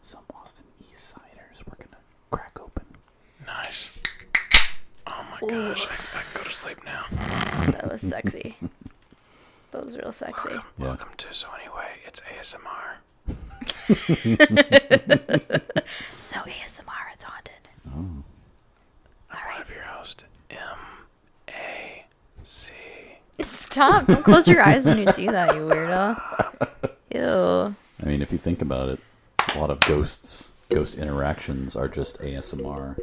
Some Austin East Ciders we're gonna crack open. Nice. Oh my gosh, I can go to sleep now. That was sexy. That was real sexy. Welcome to So Anyway, it's ASMR. So ASMR, it's haunted. Oh. I'm one of your hosts, M-A-C. Stop! Don't close your eyes when you do that, you weirdo. Ew. I mean, if you think about it, a lot of ghost interactions are just ASMR.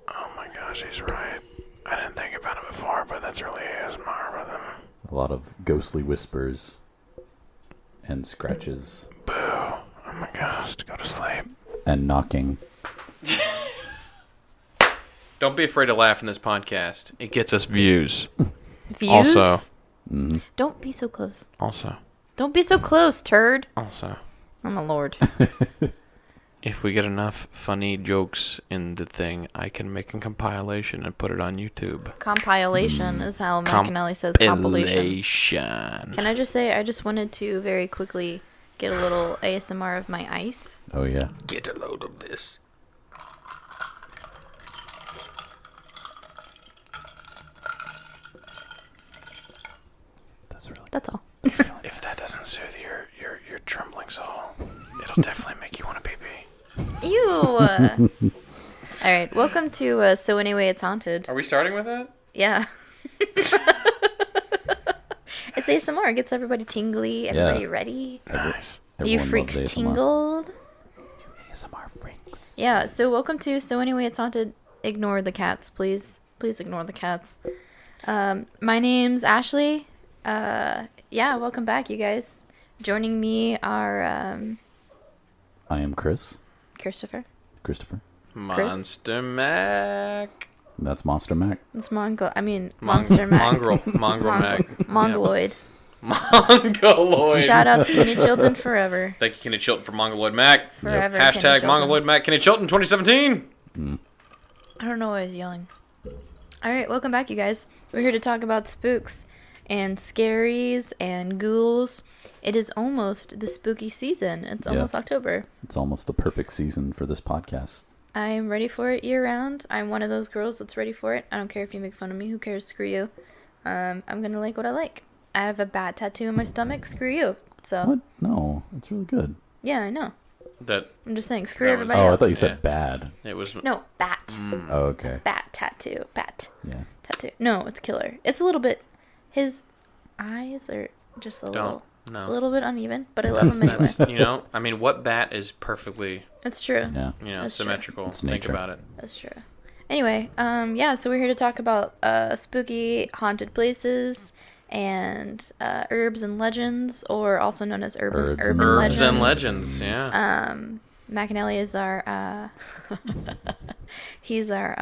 Oh my gosh, he's right. I didn't think about it before, but that's really ASMR for them. A lot of ghostly whispers and scratches. Boo. Oh my gosh, go to sleep. And knocking. Don't be afraid to laugh in this podcast. It gets us views. Views? Also. Mm-hmm. Don't be so close. Also. Don't be so close, turd. Also. Oh my lord. If we get enough funny jokes in the thing, I can make a compilation and put it on YouTube. Compilation is how McAnally says compilation. Can I just say, I just wanted to very quickly get a little ASMR of my ice. Oh, yeah. Get a load of this. That's all. If that doesn't soothe your trembling soul, it'll definitely make you want to pee-pee. Ew! Alright, welcome to So Anyway, It's Haunted. Are we starting with that? Yeah. It's ASMR. It gets everybody tingly, everybody ready. Nice. You freaks tingled. You ASMR freaks. Yeah, so welcome to So Anyway, It's Haunted. Ignore the cats, please. Please ignore the cats. My name's Ashley. Yeah, welcome back, you guys. Joining me are, I am Chris. Christopher. Monster Mac. That's Monster Mac. It's Monster Mac. Mongrel Mac. Mongoloid. Mongoloid. Shout out to Kenny Chilton forever. Thank you, Kenny Chilton, for Mongoloid Mac. Forever. Yep. Hashtag Kenny Mongoloid Mac Kenny Chilton 2017. I don't know why I was yelling. Alright, welcome back, you guys. We're here to talk about spooks and scaries and ghouls. It is almost the spooky season. It's almost October. It's almost the perfect season for this podcast. I'm ready for it year round. I'm one of those girls that's ready for it. I don't care if you make fun of me. Who cares? Screw you. I'm gonna like what I like. I have a bat tattoo in my stomach. Screw you. So. What? No, it's really good. Yeah, I know. I'm just saying, screw everybody else. else. I thought you said bad. It was... No, bat. Oh, okay. Bat tattoo. Bat. Yeah. Tattoo. No, it's killer. It's a little bit... His eyes are just a little bit uneven, but I love him anyway. You know, I mean, what bat is perfectly... That's true. Yeah. You know, That's symmetrical. It's Think nature. about it. That's true. Anyway, yeah, so we're here to talk about spooky haunted places and herbs and legends, or also known as urban legends. Herbs and legends, yeah. McAnally is our he's our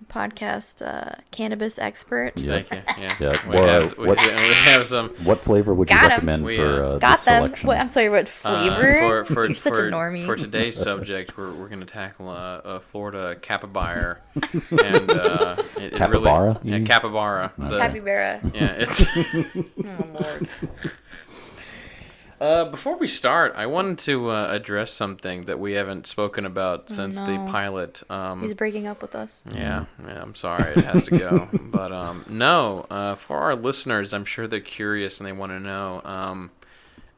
podcast cannabis expert. Yep. Thank you. Yeah. Yeah. We have some. What flavor would you Got 'em. recommend for Got this them. selection? I'm sorry, what flavor? You're such a normie. For today's subject, we're going to tackle a Florida capybara, and it's Capybara? Really, yeah, capybara. Capybara. Yeah, it's. Oh Lord. Before we start, I wanted to address something that we haven't spoken about since the pilot. He's breaking up with us. Yeah, I'm sorry, it has to go. But no, for our listeners, I'm sure they're curious and they want to know,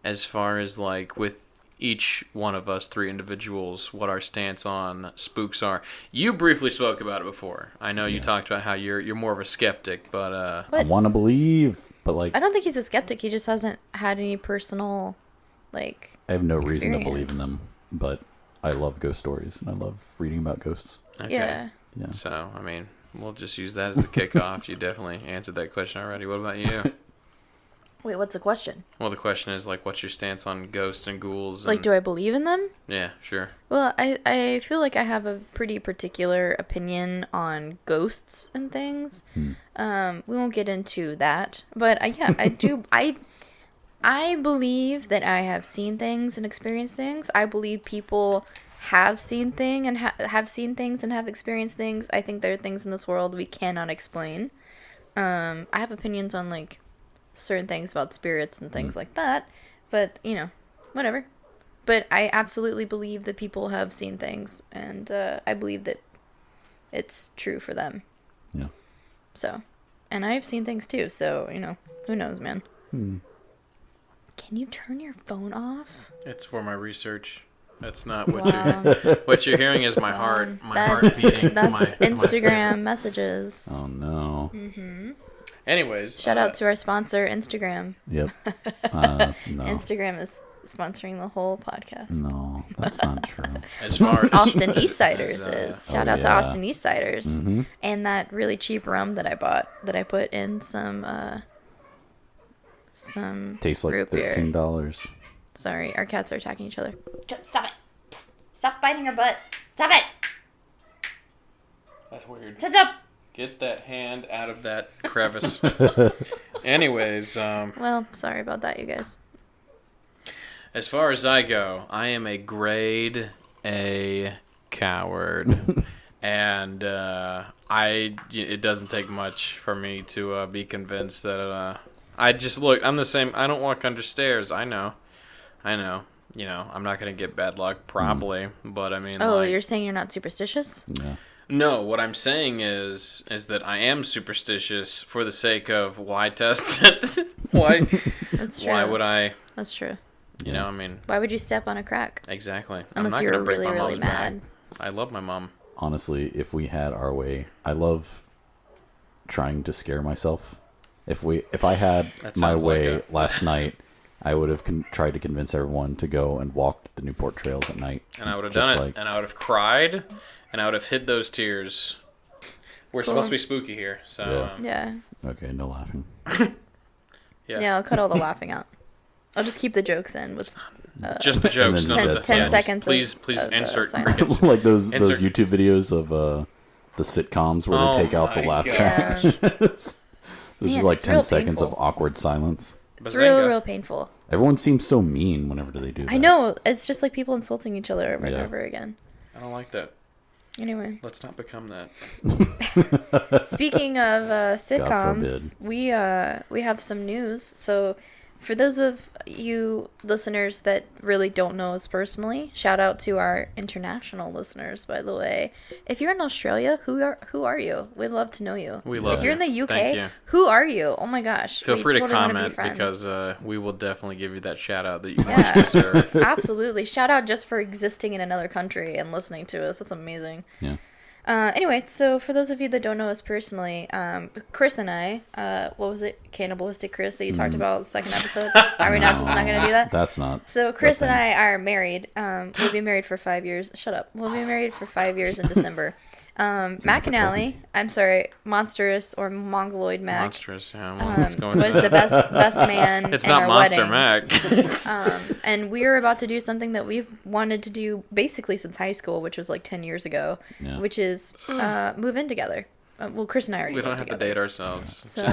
as far as like with each one of us, three individuals, what our stance on spooks are. You briefly spoke about it before. I know you talked about how you're more of a skeptic, but I want to believe, but like I don't think he's a skeptic. He just hasn't had any personal, like. I have no reason to experience. believe in them, but I love ghost stories and I love reading about ghosts. okay. Yeah. Yeah. So I mean, we'll just use that as the kickoff. You definitely answered that question already. What about you? Wait, what's the question? Well, the question is, like, what's your stance on ghosts and ghouls? And... Like, do I believe in them? Yeah, sure. Well, I feel like I have a pretty particular opinion on ghosts and things. We won't get into that, but yeah, I do. I believe that I have seen things and experienced things. I believe people have seen things and have experienced things. I think there are things in this world we cannot explain. I have opinions on like certain things about spirits and things like that, but you know, whatever. But I absolutely believe that people have seen things, and I believe that it's true for them. Yeah. So, and I've seen things too, so, you know, who knows, man. Can you turn your phone off? It's for my research. That's not what you're hearing is my heart beating. That's Instagram messages. Oh, no. Anyways. Shout out to our sponsor, Instagram. Yep. No. Instagram is sponsoring the whole podcast. No, that's not true. As far as Austin Eastsiders is. Shout out to yeah. Austin Eastsiders. And that really cheap rum that I bought, that I put in some Tastes like root beer. $13. Sorry, our cats are attacking each other. Stop it. Psst. Stop biting her butt. Stop it. That's weird. Shut up. Get that hand out of that crevice. Anyways, Well, sorry about that, you guys. as far as I go, I am a grade A coward. And it doesn't take much for me to be convinced that I'm the same. I don't walk under stairs. I know. You know, I'm not going to get bad luck, probably. But I mean, Oh, you're saying you're not superstitious? Yeah. No, what I'm saying is that I am superstitious for the sake of why test it? Why? That's true. Why would I? That's true. You know, I mean, Why would you step on a crack? exactly. Unless I'm not you gonna were break really, my really mom's mad. back. I love my mom. Honestly, if we had our way, I love trying to scare myself. If I had That my sounds like way a- last night, I would have tried to convince everyone to go and walk the Newport trails at night. And I would have Just done it. like- And I would have cried. And I would have hid those tears. We're supposed to be spooky here, so Yeah. Yeah. Okay, no laughing. yeah. Yeah, I'll cut all the laughing out. I'll just keep the jokes in with Just the jokes. then none the of dead the, 10 silence. seconds Please of insert silence. crickets. Like those Insert- YouTube videos of the sitcoms where Oh they take out the my laugh gosh. track. So Man, just like it's 10 real seconds painful. of awkward silence. It's Bazinga. real painful. Everyone seems so mean whenever they do that. I know. It's just like people insulting each other over and Yeah. over again. I don't like that. Anyway, Let's not become that. speaking of sitcoms, forbid. we have some news. So, for those of you listeners that really don't know us personally, shout out to our international listeners. By the way, if you're in Australia, who are you? We'd love to know you. We love If you're in the you. UK, Thank you. who are you? Oh my gosh! Feel we free to totally wanna be comment friends. because we will definitely give you that shout out that you Yeah. much deserve. Absolutely. Shout out just for existing in another country and listening to us. That's amazing. Yeah. Anyway, so for those of you that don't know us personally, Chris and I, what was it? Cannibalistic Chris that you talked about the second episode? Are we not just not going to do that? That's not. So Chris the and thing. I are married. We'll be married for 5 years. Shut up. We'll be married for 5 years in December. Mac and Allie, I'm sorry, Monstrous or Mongoloid Mac. Monstrous, yeah. Well, what's going Was the best man It's in not our Monster wedding. Mac. And we're about to do something that we've wanted to do basically since high school, which was like 10 years ago, Yeah. which is move in together. Well, Chris and I already We don't lived have to together. date ourselves. So-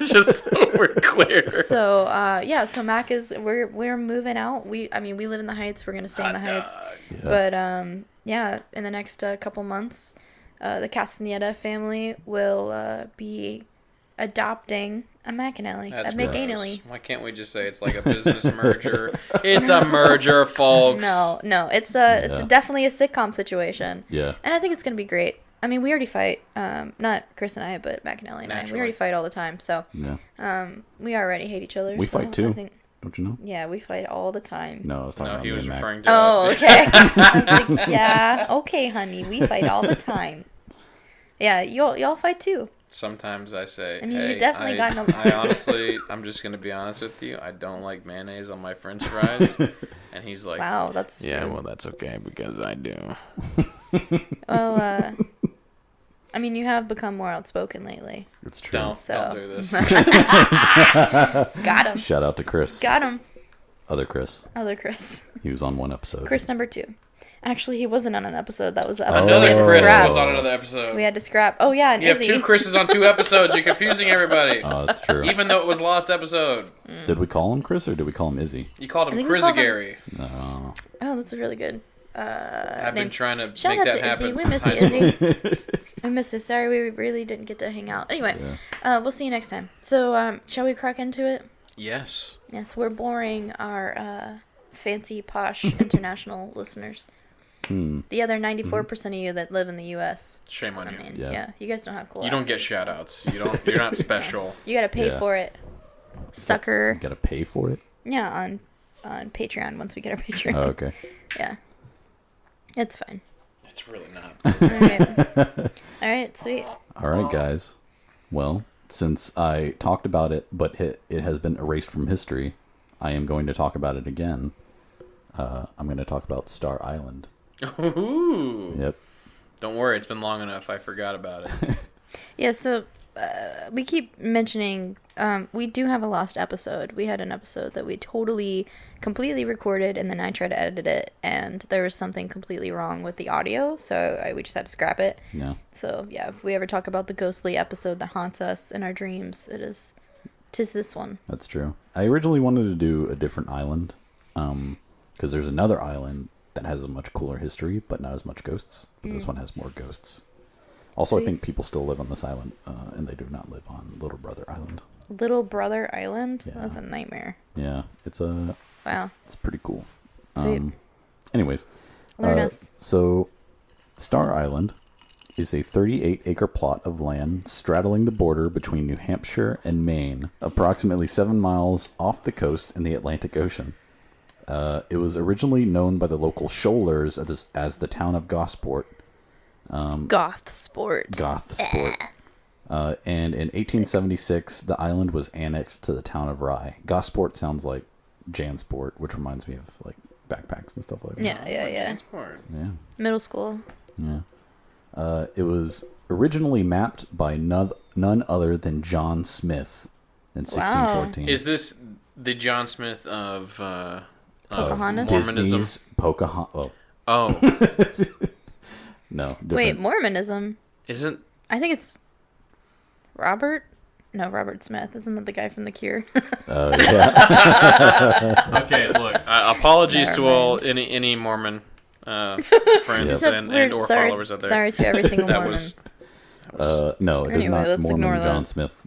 Just so we're clear. So yeah, so Mac we're moving out. We live in the Heights. We're gonna stay in the Heights. Yeah. But yeah, in the next couple months, the Castaneda family will be adopting a McAnally, That's a gross. McAnally. Why can't we just say it's like a business merger? It's a merger, folks. No, it's definitely a sitcom situation. Yeah. And I think it's going to be great. I mean, we already fight, not Chris and I, but McAnally and I. We Naturally. already fight all the time, so Yeah. we already hate each other. We so fight too. I think, Don't you know? yeah, we fight all the time. No, I was talking No, about he me was and Mac. referring to Oh, us. okay. I was like, yeah, okay, honey, we fight all the time. Yeah, y'all fight too. Sometimes I say, I mean, hey, you definitely got no- I honestly, I'm just going to be honest with you. I don't like mayonnaise on my french fries. And he's like, Wow, that's yeah, well, that's okay because I do. well. I mean, you have become more outspoken lately. It's true. Don't do this. Got him. Shout out to Chris. Got him. Other Chris. Other Chris. He was on one episode. Chris number 2. Actually, he wasn't on an episode. That was the episode Another we had to Chris scrap. was on another episode. We had to scrap. Oh, yeah, and You have Izzy. 2 Chris's on 2 episodes. You're confusing everybody. Oh, that's true. Even though it was lost episode. Did we call him Chris or did we call him Izzy? You called I him think we called him- Chrisigary. No. Oh, that's a really good I've name. been trying to Shout make out that to Izzy. happen. We miss since you, high school. Izzy. We miss you. Sorry, we really didn't get to hang out. Anyway, Yeah. we'll see you next time. So, shall we crack into it? Yes. Yes, we're boring our fancy, posh international listeners. The other 94% of you that live in the U.S. Shame on I you. mean, Yeah. yeah, you guys don't have cool You don't get accents. shout outs. You're not special. You gotta pay Yeah. for it. Sucker. Gotta pay for it? Yeah, on Patreon once we get our Patreon. Oh, okay. Yeah. It's fine. It's really not. Alright, sweet. All right, guys. Well, since I talked about it, but it has been erased from history, I am going to talk about it again. I'm going to talk about Star Island. Ooh. Yep. Don't worry, it's been long enough. I forgot about it. Yeah, so we keep mentioning we do have a lost episode. We had an episode that we completely recorded, and then I tried to edit it, and there was something completely wrong with the audio, so we just had to scrap it. Yeah. So yeah, if we ever talk about the ghostly episode that haunts us in our dreams, tis this one. That's true. I originally wanted to do a different island, because there's another island that has a much cooler history, but not as much ghosts. But this one has more ghosts. Also, I think people still live on this island, and they do not live on Little Brother Island. Little Brother Island? Yeah. That's a nightmare. Yeah, it's Wow. pretty cool. Sweet. Anyways, Learn us. so Star Island is a 38-acre plot of land straddling the border between New Hampshire and Maine, approximately 7 miles off the coast in the Atlantic Ocean. It was originally known by the local shoalers as the town of Gosport. Goth sport. And in 1876, the island was annexed to the town of Rye. Gosport sounds like Jansport, which reminds me of like backpacks and stuff like that. Yeah. Smart. Yeah. Middle school. Yeah. It was originally mapped by none other than John Smith in 1614. Is this the John Smith of Pocahontas? Mormonism? Disney's Pocahontas. Oh, No. Different. Wait, Mormonism? isn't I think it's Robert? No, Robert Smith. Isn't that the guy from The Cure? Yeah. okay? Look, apologies Never to all mind. any Mormon friends So and we're or sorry, followers out there. sorry to every single that Mormon. was No, it is Anyway, not let's ignore Mormon John that. Smith.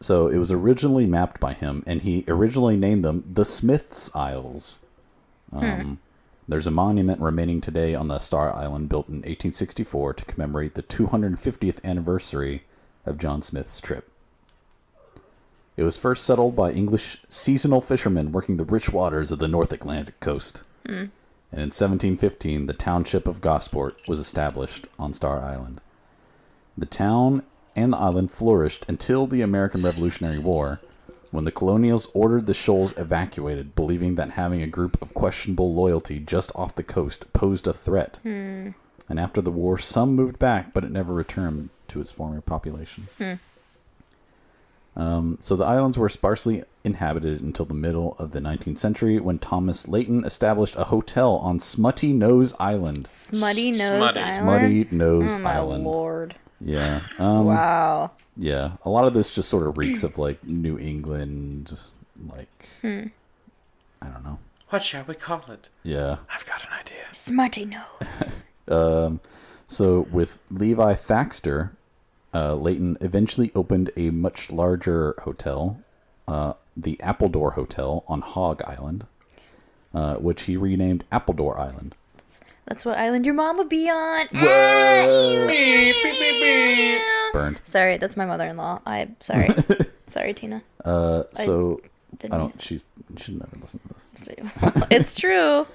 So it was originally mapped by him, and he originally named them the Smiths Isles. There's a monument remaining today on the Star Island, built in 1864 to commemorate the 250th anniversary of John Smith's trip. It was first settled by English seasonal fishermen working the rich waters of the North Atlantic coast. And in 1715, the township of Gosport was established on Star Island. The town and the island flourished until the American Revolutionary War, when the colonials ordered the shoals evacuated, believing that having a group of questionable loyalty just off the coast posed a threat. And after the war, some moved back, but it never returned to its former population. So the islands were sparsely inhabited until the middle of the 19th century, when Thomas Layton established a hotel on Smutty Nose Island. Smutty Nose Smutty. Island? Smutty Nose Oh, my Island. lord. Yeah. Wow. Yeah. A lot of this just sort of reeks of like New England, just like I don't know. what shall we call it? Yeah. I've got an idea. Smutty Nose. So with Levi Thaxter, Layton eventually opened a much larger hotel, the Appledore Hotel on Hog Island, which he renamed Appledore Island. That's what island your mom would be on. Burned. Sorry, that's my mother-in-law. I'm sorry. Sorry, Tina. So Didn't I don't. She should never listen to this. It's true.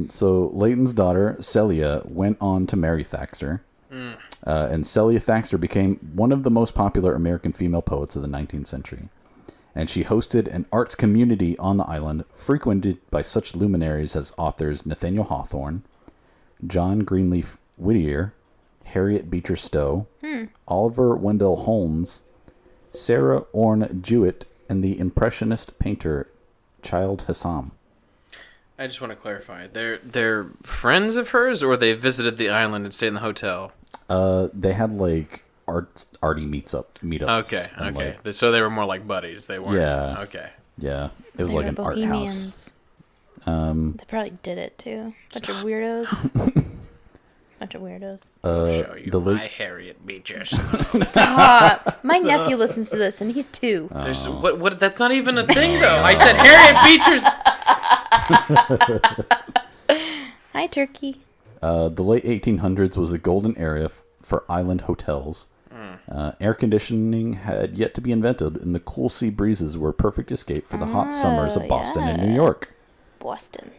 So Layton's daughter Celia went on to marry Thaxter, and Celia Thaxter became one of the most popular American female poets of the 19th century. And she hosted an arts community on the island, frequented by such luminaries as authors Nathaniel Hawthorne, John Greenleaf Whittier, Harriet Beecher Stowe, Oliver Wendell Holmes, Sarah Orne Jewett, and the Impressionist painter Childe Hassam. I just want to clarify. They're friends of hers, or they visited the island and stayed in the hotel? They had like arty meetups. Okay, and, okay. like, So they were more like buddies. They weren't. Yeah. Okay. yeah, it was They like were an art house. They probably did it too. Bunch of weirdos. Bunch of weirdos. I'll show you the late- my Harriet Beecher. Stop! My nephew listens to this, and he's 2. There's what? That's not even a thing, though. I said Harriet Beecher's. Hi, Turkey. The late 1800s was a golden era for island hotels. Air conditioning had yet to be invented, and the cool sea breezes were a perfect escape for the hot summers of Boston and New York. Boston.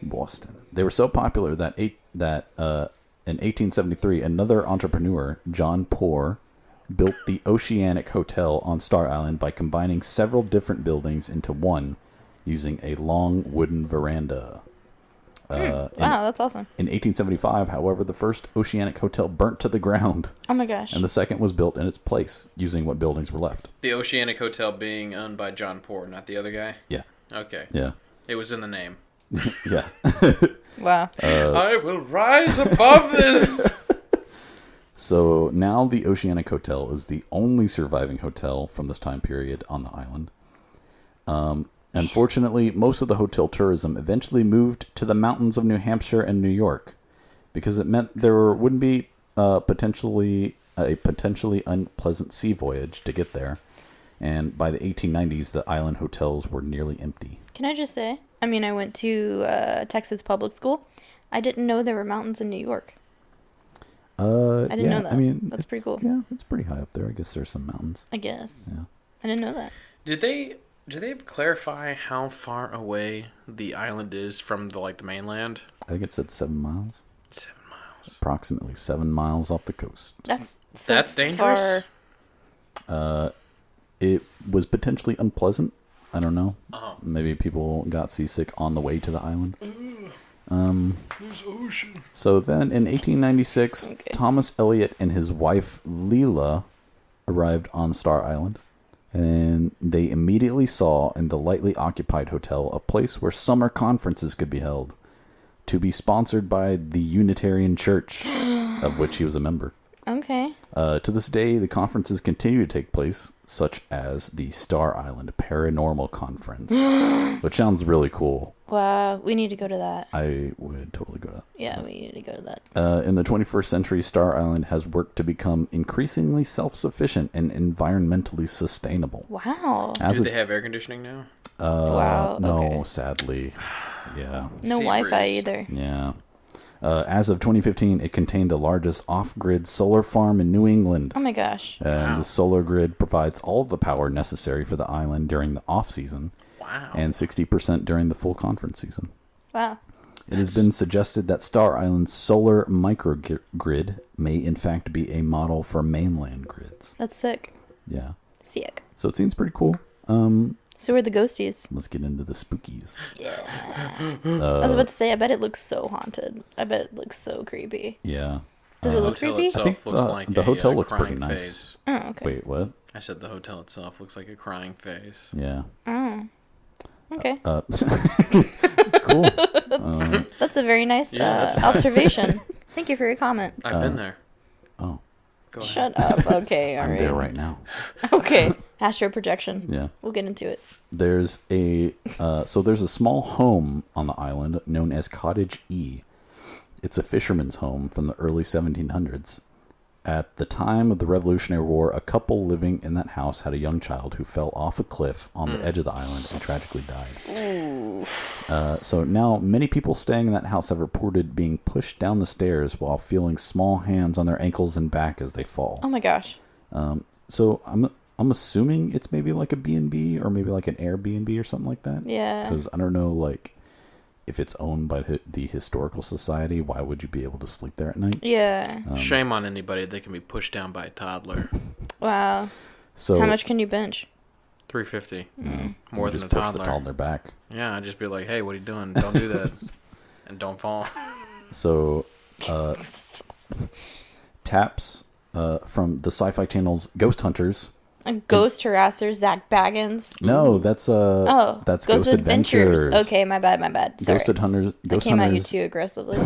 They were so popular that in 1873, another entrepreneur, John Poor, built the Oceanic Hotel on Star Island by combining several different buildings into one, using a long wooden veranda. Wow, that's awesome. In 1875, however, the first Oceanic Hotel burnt to the ground, Oh my gosh. and the second was built in its place, using what buildings were left. The Oceanic Hotel being owned by John Poor, not the other guy. Yeah, Okay. yeah, It was in the name. yeah. Wow. I will rise above this. So now the Oceanic Hotel is the only surviving hotel from this time period on the island. Unfortunately, most of the hotel tourism eventually moved to the mountains of New Hampshire and New York because it meant there wouldn't be a potentially unpleasant sea voyage to get there. And by the 1890s, the island hotels were nearly empty. Can I just say? I mean, I went to Texas public school. I didn't know there were mountains in New York. I didn't know that. I mean, That's pretty cool. Yeah, it's pretty high up there. I guess there's some mountains. I guess. Yeah. I didn't know that. Did they clarify how far away the island is from the mainland? I think it said 7 miles. 7 miles. Approximately 7 miles off the coast. That's dangerous. far. It was potentially unpleasant. I don't know. Oh. Maybe people got seasick on the way to the island. There's ocean. So then in 1896, Okay. Thomas Elliot and his wife Leela arrived on Star Island. And they immediately saw in the lightly occupied hotel a place where summer conferences could be held, to be sponsored by the Unitarian Church, of which he was a member. Okay. To this day, the conferences continue to take place, such as the Star Island Paranormal Conference, which sounds really cool. Wow. We need to go to that. I would totally go to that. Yeah, we need to go to that. In the 21st century, Star Island has worked to become increasingly self-sufficient and environmentally sustainable. Wow. Do they have air conditioning now? Wow. No, Okay. sadly. Yeah. No Sea Wi-Fi breeze. either. Yeah. As of 2015, it contained the largest off-grid solar farm in New England. Oh my gosh. And Wow. the solar grid provides all of the power necessary for the island during the off-season Wow. and 60% during the full conference season. Wow. It has been suggested that Star Island's solar microgrid may in fact be a model for mainland grids. That's sick. Yeah. Sick. So it seems pretty cool. So are the ghosties. Let's get into the spookies. I was about to say, I bet it looks so haunted. I bet it looks so creepy. Yeah. Does it look hotel creepy? itself I think looks like the hotel a looks pretty crying nice. face. Oh, okay. Wait, what? I said the hotel itself looks like a crying face. Yeah. Oh. Okay. Cool. That's a very nice Yeah, that's observation. Thank you for your comment. I've been there. Oh, Go ahead. Shut up. Okay, all I'm right. there right now. Okay. Astro projection. Yeah. We'll get into it. There's a small home on the island known as Cottage E. It's a fisherman's home from the early 1700s. At the time of the Revolutionary War, a couple living in that house had a young child who fell off a cliff on the edge of the island and tragically died. So now many people staying in that house have reported being pushed down the stairs while feeling small hands on their ankles and back as they fall. Oh my gosh. So I'm assuming it's maybe like a B&B or maybe like an Airbnb or something like that. Yeah. Because I don't know, like, if it's owned by the Historical Society, why would you be able to sleep there at night? Yeah. Shame on anybody that can be pushed down by a toddler. Wow. So How much can you bench? 350. you More just than a push the toddler. toddler back. Yeah, I'd just be like, hey, what are you doing? Don't do that. And don't fall. So Taps from the Sci-Fi Channel's Ghost Hunters. A ghost harasser, Zach Baggins. No, that's Ghost Adventures. Okay, my bad. Sorry. Ghost Hunters. I came at you too aggressively.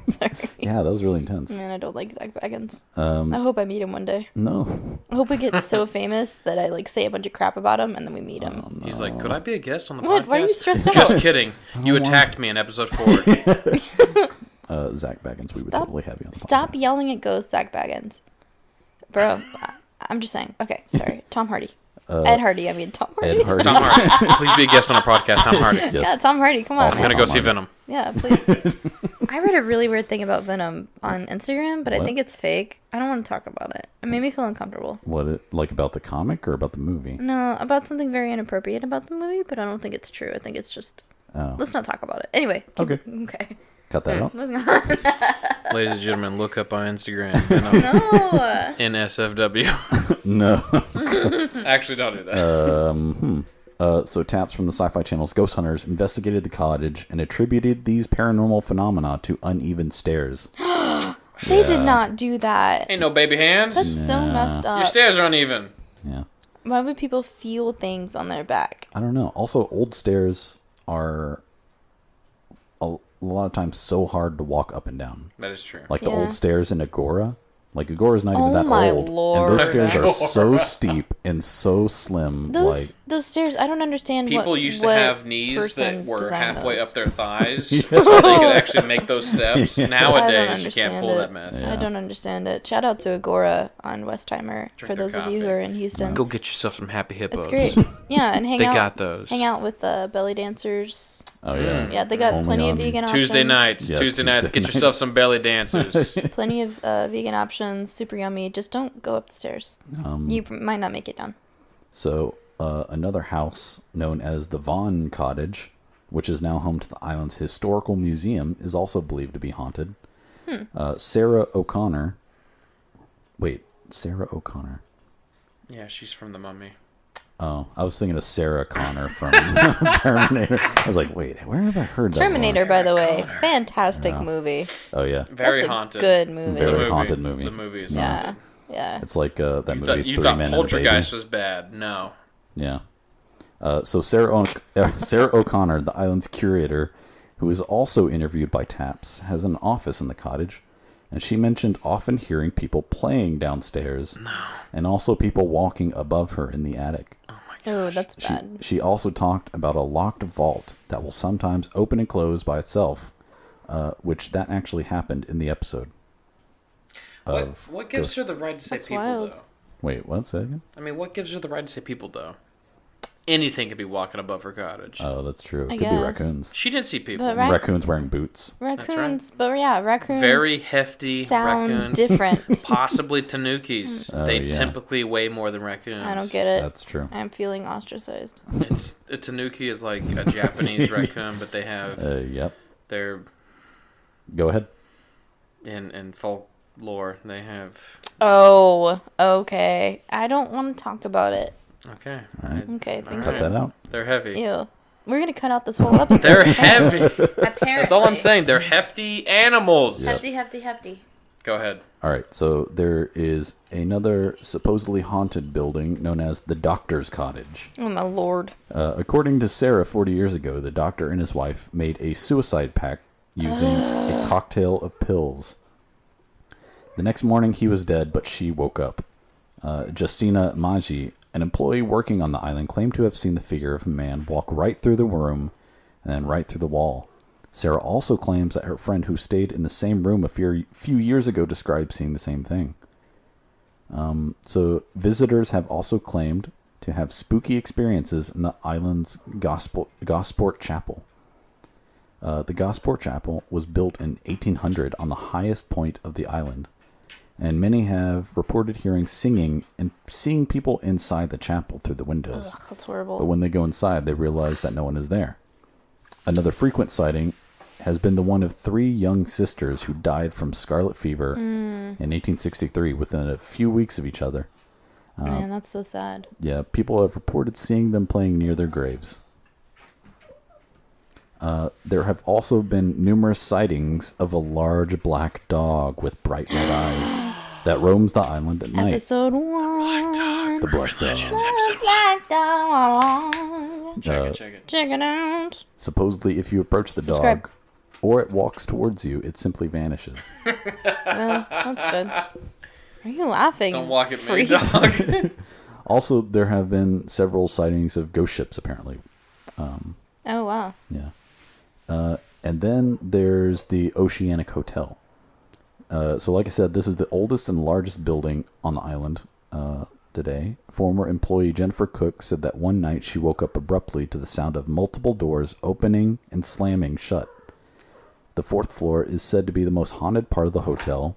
Sorry. Yeah, that was really intense. Man, I don't like Zach Baggins. I hope I meet him one day. No. I hope we get so famous that I say a bunch of crap about him and then we meet him. Oh, no. He's like, could I be a guest on the What? podcast? Why are you stressed out? Just kidding. You attacked me in episode 4. Zach Baggins, we would totally have you on the Stop podcast. yelling at ghosts, Zach Baggins. Bro, I'm just saying. Okay, sorry. Tom Hardy. Ed Hardy, I mean Tom Hardy. Ed Hardy. Tom Hardy. Please be a guest on our podcast, Tom Hardy. Yes. Yeah, Tom Hardy, come on, Also I'm man. going to go Tom see Hardy. Venom. Yeah, please. I read a really weird thing about Venom on Instagram, but I What? think it's fake. I don't want to talk about it. It made me feel uncomfortable. Like about the comic or about the movie? No, about something very inappropriate about the movie, but I don't think it's true. I think it's just... Oh. Let's not talk about it. Anyway. Okay. Okay. Cut that out. Moving on. Ladies and gentlemen, look up on Instagram. Venom. No. NSFW. No. Actually, don't do that. So Taps from the Sci-Fi Channel's Ghost Hunters investigated the cottage and attributed these paranormal phenomena to uneven stairs. They did not do that. Ain't no baby hands. That's so messed Your up. stairs are uneven. Yeah. Why would people feel things on their back? I don't know. Also, old stairs are a lot of times so hard to walk up and down. That is true. Like the Yeah. old stairs in Agora. Like Agora's not even Oh that my old. Lord. And those stairs are Lord. so steep and so slim. Those stairs, I don't understand People what used to what have knees person that were designed halfway those. up their thighs so they could actually make those steps. I don't Nowadays, you can't understand pull it. that mess. Yeah. I don't understand it. Shout out to Agora on Westheimer for their those of you who coffee. are in Houston. Go get yourself some happy hippos. It's great. Yeah, and hang They out. got those. Hang out with belly dancers. Oh, yeah. Yeah, they got Only plenty of on vegan options. Tuesday nights. Yeah, Tuesday nights. Tuesday Get yourself nights. some belly dancers. Plenty of vegan options. Super yummy. Just don't go up the stairs. You might not make it down. So, another house known as the Vaughn Cottage, which is now home to the island's historical museum, is also believed to be haunted. Sarah O'Connor. Wait, Sarah O'Connor. Yeah, she's from The Mummy. Oh, I was thinking of Sarah Connor from Terminator. I was like, wait, where have I heard that? Terminator, by the way, Connor. fantastic Yeah. movie. Oh yeah, Very That's a haunted. good movie. Very haunted movie. The movie is Yeah, haunted. yeah. it's like that movie You Three thought Men and a Baby. Poltergeist was bad. No. Yeah. So Sarah O'Connor, the island's curator, who is also interviewed by Taps, has an office in the cottage, and she mentioned often hearing people playing downstairs, and also people walking above her in the attic. Oh, that's bad. She also talked about a locked vault that will sometimes open and close by itself, which that actually happened in the episode. What gives her the right to say That's people, wild. though? Wait, what? Say again? I mean, what gives her the right to say people, though? Anything could be walking above her cottage. Oh, that's true. It I could be guess. raccoons. She didn't see people. But Raccoons wearing boots. Raccoons, but yeah, raccoons Very hefty sound raccoons. different. Possibly tanukis. Oh, They yeah. typically weigh more than raccoons. I don't get it. That's true. I'm feeling ostracized. It's a tanuki is like a Japanese raccoon, but they have Yep. their Go ahead. in folklore they have. Oh, okay. I don't want to talk about it. Okay. Okay, thank Cut you. that out. They're heavy. Ew. We're gonna cut out this whole episode. They're heavy. Apparently. That's all I'm saying. They're hefty animals. Yep. Hefty. Go ahead. All right, so there is another supposedly haunted building known as the Doctor's Cottage. Oh my lord. According to Sarah, 40 years ago, the doctor and his wife made a suicide pact using a cocktail of pills. The next morning, he was dead, but she woke up. Justina Maggi, an employee working on the island, claimed to have seen the figure of a man walk right through the room and then right through the wall. Sarah also claims that her friend who stayed in the same room a few years ago described seeing the same thing. So visitors have also claimed to have spooky experiences in the island's Gosport Chapel. The Gosport Chapel was built in 1800 on the highest point of the island, and many have reported hearing singing and seeing people inside the chapel through the windows. Ugh, that's horrible. But when they go inside, they realize that no one is there. Another frequent sighting has been the one of 3 young sisters who died from scarlet fever in 1863 within a few weeks of each other. Man, that's so sad. Yeah, people have reported seeing them playing near their graves. There have also been numerous sightings of a large black dog with bright red eyes that roams the island at night. Episode 1. The Black Dog. The Black Dog. Check it. Check it out. Supposedly, if you approach the Subscribe. dog, or it walks towards you, it simply vanishes. Well, that's good. Are you laughing? Don't walk at me, freak? dog. Also, there have been several sightings of ghost ships, apparently. Oh, wow. Yeah. And then there's the Oceanic Hotel. So like I said, this is the oldest and largest building on the island today. Former employee Jennifer Cook said that one night she woke up abruptly to the sound of multiple doors opening and slamming shut. The fourth floor is said to be the most haunted part of the hotel,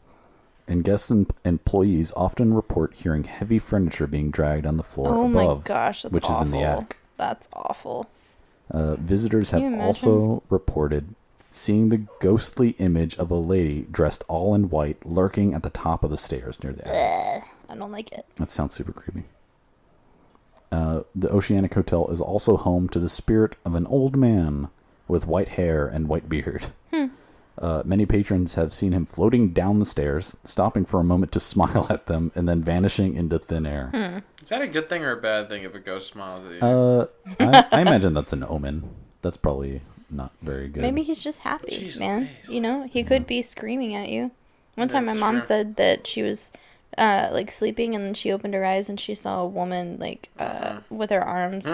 and guests and employees often report hearing heavy furniture being dragged on the floor Oh above, my gosh, that's which awful. is in the attic. That's awful. Visitors Can have you imagine? also reported seeing the ghostly image of a lady dressed all in white lurking at the top of the stairs near the attic. I don't like it. That sounds super creepy. The Oceanic Hotel is also home to the spirit of an old man with white hair and white beard. Many patrons have seen him floating down the stairs, stopping for a moment to smile at them, and then vanishing into thin air. Is that a good thing or a bad thing if a ghost smiles at you? I imagine that's an omen. That's probably not very good. Maybe he's just happy, Jeez man. Louise. You know, he could be screaming at you. One time my That's mom true. said that she was like sleeping and then she opened her eyes and she saw a woman like with her arms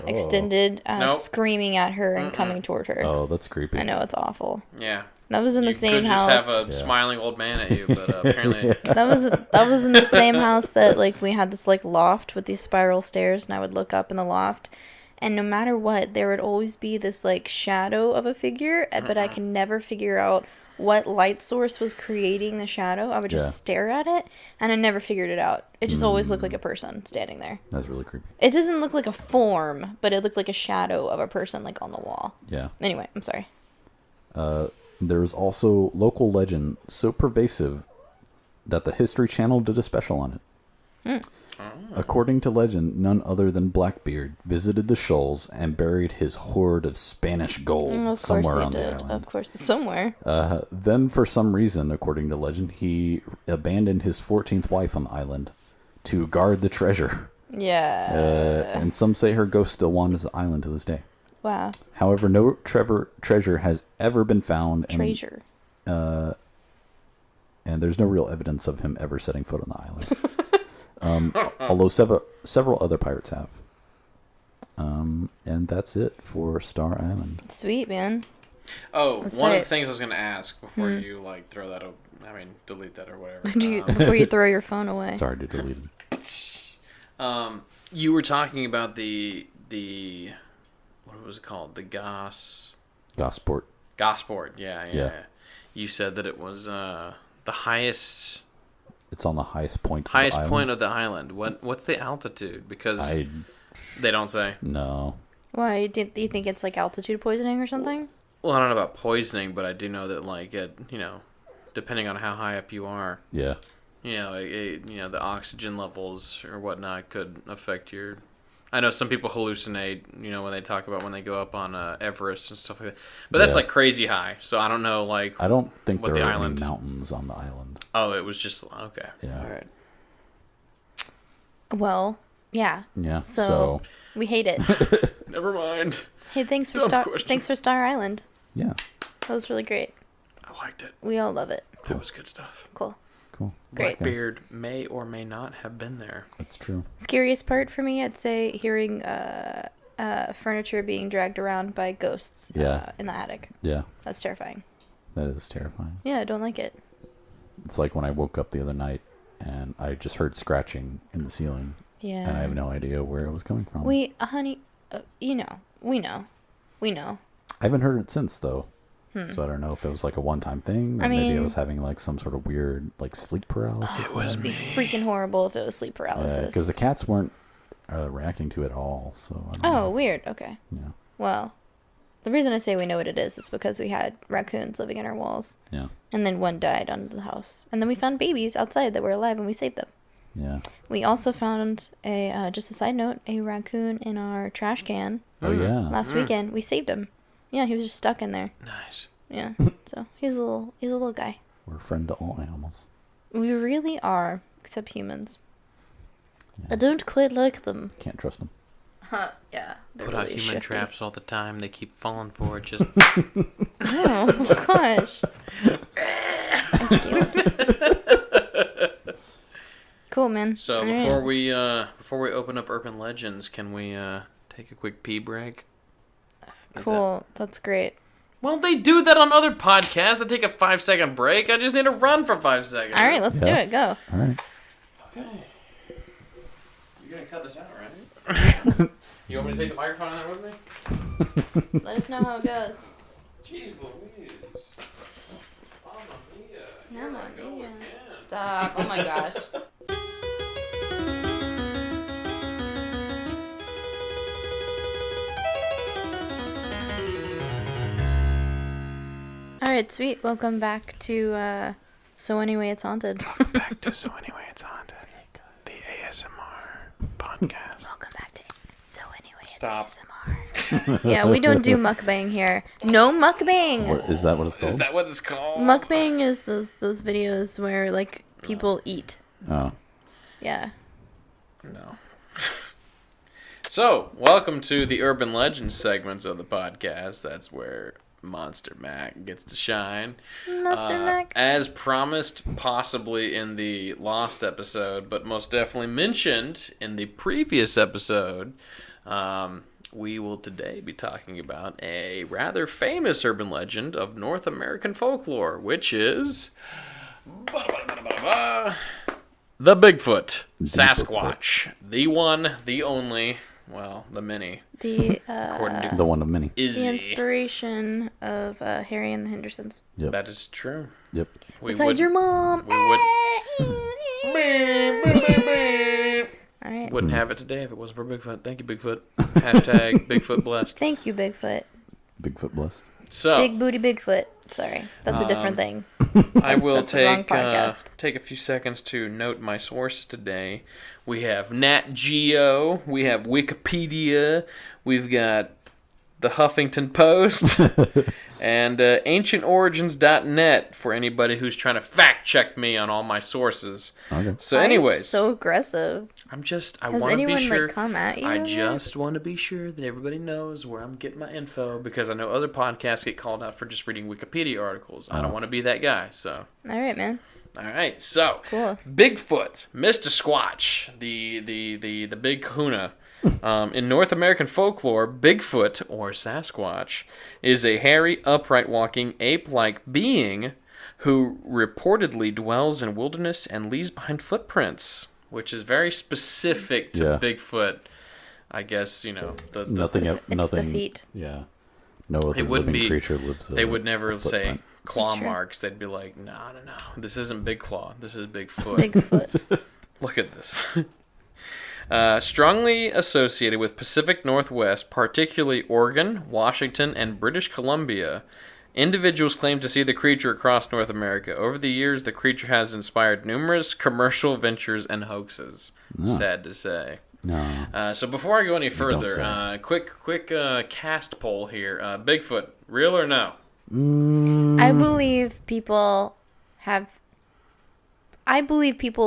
extended Nope. screaming at her and coming toward her. Oh, that's creepy. I know, it's awful. Yeah. That was in the You same could house. just have a Yeah. smiling old man at you, but apparently... That was in the same house that like we had this like loft with these spiral stairs, and I would look up in the loft, and no matter what, there would always be this like shadow of a figure, but I can never figure out what light source was creating the shadow. I would just Yeah. stare at it, and I never figured it out. It just always looked like a person standing there. That's really creepy. It doesn't look like a form, but it looked like a shadow of a person like on the wall. Yeah. Anyway, I'm sorry. There is also local legend so pervasive that the History Channel did a special on it. According to legend, none other than Blackbeard visited the shoals and buried his hoard of Spanish gold Of course somewhere they on the did. island. Of course, somewhere. Then, for some reason, according to legend, he abandoned his 14th wife on the island to guard the treasure. Yeah. And some say her ghost still wanders the island to this day. Wow. However, no treasure has ever been found. Treasure. And there's no real evidence of him ever setting foot on the island. Although several other pirates have. And that's it for Star Island. Sweet, man. Oh, That's one of right. the things I was going to ask before you, like, throw that... delete that or whatever. Before you throw your phone away. Sorry to delete it. You were talking about the what was it called? The Gosport. Gosport. Yeah. Yeah. You said that it was the highest It's on the highest point of the island. point of the island. What's the altitude? Because they don't say. No. Why? Do you think it's like altitude poisoning or something? Well, I don't know about poisoning, but I do know that like depending on how high up you are, Yeah. the oxygen levels or whatnot could affect your. I know some people hallucinate, when they talk about when they go up on Everest and stuff like that. But that's Yeah. like crazy high. So I don't know, like. I don't think What there the are any island? mountains on the island. Oh, it was just okay. Yeah. All right. Well, yeah. Yeah. So, So we hate it. Never mind. Hey, thanks for Dumb question. thanks for Star Island. yeah. That was really great. I liked it. We all love it. That was good stuff. Cool. Cool. Great. Thanks, guys. Blackbeard may or may not have been there. That's true. Scariest part for me, I'd say hearing furniture being dragged around by ghosts Yeah. in the attic. Yeah. That's terrifying. That is terrifying. Yeah, I don't like it. It's like when I woke up the other night and I just heard scratching in the ceiling Yeah. and I have no idea where it was coming from. Honey, we know. I haven't heard it since though. So I don't know if it was like a one-time thing or maybe I mean- was having like some sort of weird like sleep paralysis. It was thing. It'd be freaking horrible if it was sleep paralysis. Because the cats weren't reacting to it at all. So I don't Oh, know. weird. Okay. Yeah. Well, the reason I say we know what it is because we had raccoons living in our walls. Yeah. And then one died under the house. And then we found babies outside that were alive and we saved them. Yeah. We also found just a side note, a raccoon in our trash can Oh yeah. last weekend. We saved him. Yeah, he was just stuck in there. Nice. Yeah. So he's a little guy. We're a friend to all animals. We really are, except humans. I don't quite like them. Can't trust them. Yeah. Put out human traps all the time. They keep falling for it. Just Oh, gosh. Cool, man. so All before we open up urban legends, can we take a quick pee break? Cool. That's great. Well, they do that on other podcasts. They take a 5-second break. I just need to run for 5 seconds. All right, let's do it. Go. All right. Okay. You're gonna cut this out, right? You want me to take the microphone out with me? Let us know how it goes. Jeez Louise. Mamma mia. Here Mamma I go mia. again. Stop. Oh my gosh. Alright, sweet. Welcome back to, So Anyway It's Haunted. Welcome back to So Anyway It's Haunted, the ASMR podcast. Welcome back to So Anyway It's Stop. ASMR. Yeah, we don't do mukbang here. No mukbang! What, is that what it's called? Is that what it's called? Mukbang is those videos where, like, people eat. Oh. Yeah. No. So, welcome to the Urban Legends segments of the podcast. That's where Monster Mac gets to shine. Monster Mac. As promised, possibly in the Lost episode, but most definitely mentioned in the previous episode, we will today be talking about a rather famous urban legend of North American folklore, which is the Bigfoot, Sasquatch, the one, the only, well, the many, The according to The one of many. Izzy. the inspiration of Harry and the Hendersons. Yep. That is true. Yep. We Besides your mom. we Alright. wouldn't have it today if it wasn't for Bigfoot. Thank you, Bigfoot. Hashtag Bigfoot blessed. Thank you, Bigfoot. Bigfoot blessed. So, Big booty Bigfoot. Sorry. That's a different thing. I will That's the wrong take podcast. take a few seconds to note my sources today. We have Nat Geo, we have Wikipedia, we've got the Huffington Post, and ancientorigins.net for anybody who's trying to fact check me on all my sources. Okay. So, Why are you anyways, so aggressive. I Has want to anyone be sure. like come at you? I over just want to be sure that everybody knows where I'm getting my info because I know other podcasts get called out for just reading Wikipedia articles. I don't want to be that guy. So, there? All right, man. all right. So, Cool. Bigfoot, Mr. Squatch, the big kahuna. In North American folklore, Bigfoot, or Sasquatch, is a hairy, upright walking, ape-like being who reportedly dwells in wilderness and leaves behind footprints, which is very specific to Yeah. Bigfoot. I guess, you know, Nothing. It's Nothing. the feet. Yeah. No other It wouldn't living be- creature lives. they would never a say footprint. claw That's true. marks. They'd be like, no. This isn't Big Claw. This is Bigfoot. Bigfoot. Look at this. Strongly associated with Pacific Northwest, particularly Oregon, Washington, and British Columbia, individuals claim to see the creature across North America. Over the years, the creature has inspired numerous commercial ventures and hoaxes. Sad to say. No. So before I go any don't further, say. quick cast poll here. Bigfoot, real or no? I believe people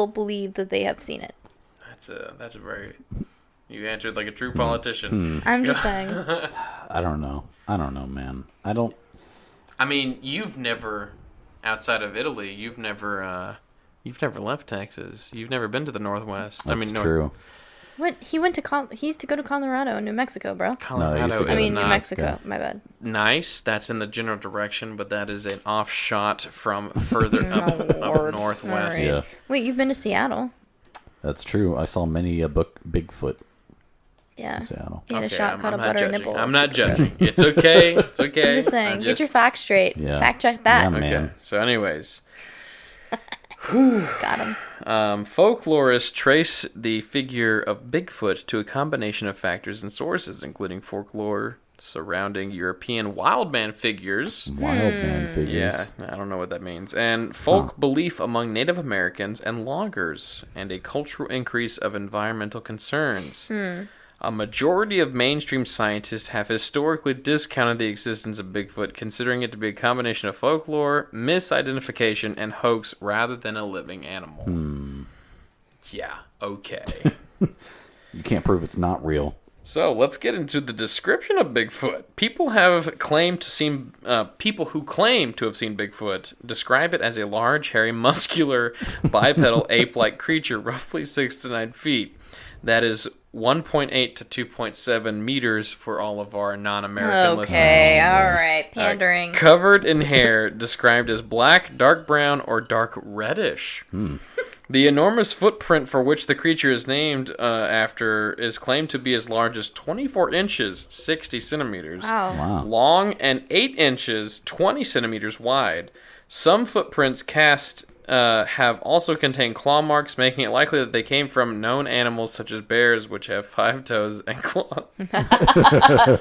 believe that they have seen it. That's a very... You answered like a true politician. I'm just saying. I don't know, man. I don't. I mean, you've never, outside of Italy, you've never left Texas. You've never been to the Northwest. That's true. What he went to he used to go to Colorado and New Mexico, bro. Colorado No, he used to is go to New not Mexico. My bad. nice. That's in the general direction, but that is an offshot from further up Lord. northwest. Alright. Yeah. Wait, you've been to Seattle? That's true. I saw many a Bigfoot Yeah. in Seattle. He had a Okay, shot I'm caught a not butter judging. nipple. I'm not judging. It's okay. It's okay. I'm just saying. Get your facts straight. Yeah. Fact check that. Yeah, Okay. man. So, anyways, Got him. folklorists trace the figure of Bigfoot to a combination of factors and sources, including folklore surrounding European wildman figures. Wild man Yeah, figures. I don't know what that means. And folk belief among Native Americans and loggers, and a cultural increase of environmental concerns. A majority of mainstream scientists have historically discounted the existence of Bigfoot, considering it to be a combination of folklore, misidentification, and hoax rather than a living animal. Yeah, okay. You can't prove it's not real. So let's get into the description of Bigfoot. People who claim to have seen Bigfoot describe it as a large, hairy, muscular, bipedal, ape-like creature, roughly 6 to 9 feet. That is 1.8 to 2.7 meters for all of our non-American listeners. Okay, all right, pandering. Covered in hair, described as black, dark brown, or dark reddish. The enormous footprint for which the creature is named after is claimed to be as large as 24 inches, 60 centimeters, Wow. long, and 8 inches, 20 centimeters wide. Some footprints cast have also contained claw marks, making it likely that they came from known animals such as bears, which have 5 toes and claws.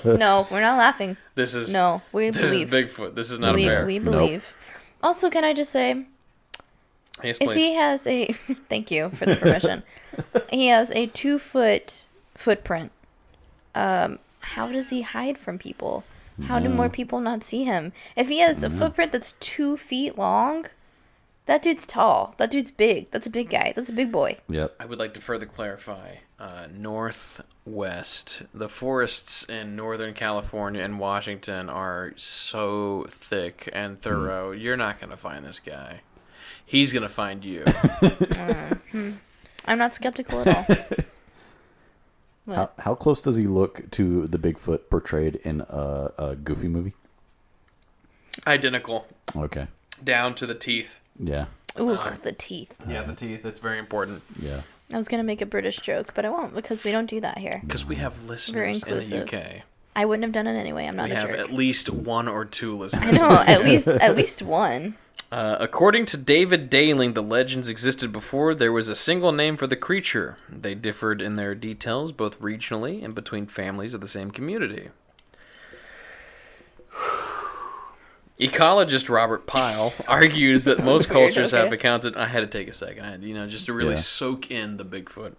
No, we're not laughing. We believe. This is Bigfoot. This is not a bear. We believe. Also, can I just say, Yes, if please. he has a... Thank you for the permission. He has a 2-foot footprint. How does he hide from people? How do more people not see him? If he has a footprint that's 2 feet long, that dude's tall. That dude's big. That's a big guy. That's a big boy. Yep. I would like to further clarify. Northwest, the forests in Northern California and Washington are so thick and thorough. You're not going to find this guy. He's going to find you. I'm not skeptical at all. How close does he look to the Bigfoot portrayed in a Goofy movie? Identical. Okay. Down to the teeth. Yeah. Ooh, the teeth. Yeah, the teeth. It's very important. Yeah. I was going to make a British joke, but I won't because we don't do that here. Because we have Very listeners in the inclusive. UK. I wouldn't have done it anyway. I'm not We a have jerk. at least 1 or 2 listeners. I know, at least one. According to David Daling, the legends existed before there was a single name for the creature. They differed in their details, both regionally and between families of the same community. Ecologist Robert Pyle argues that most Weird, cultures okay. have accounted... I had to take a second, just to really soak in the Bigfoot.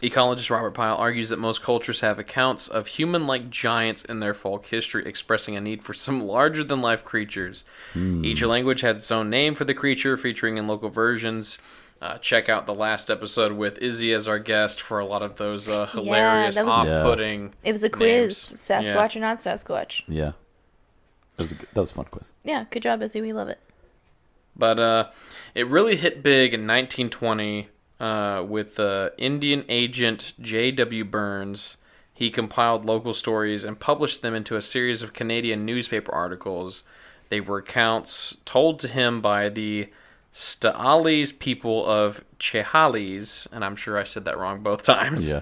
Ecologist Robert Pyle argues that most cultures have accounts of human-like giants in their folk history, expressing a need for some larger-than-life creatures. Each language has its own name for the creature, featuring in local versions. Check out the last episode with Izzy as our guest for a lot of those hilarious, that was- off-putting It was a quiz. names. Sasquatch or not Sasquatch. Yeah. That was a fun quiz. Yeah, good job, Izzy. We love it. But it really hit big in 1920 with Indian agent J.W. Burns. He compiled local stories and published them into a series of Canadian newspaper articles. They were accounts told to him by the Sta'alis people of Chehalis, and I'm sure I said that wrong both times. Yeah.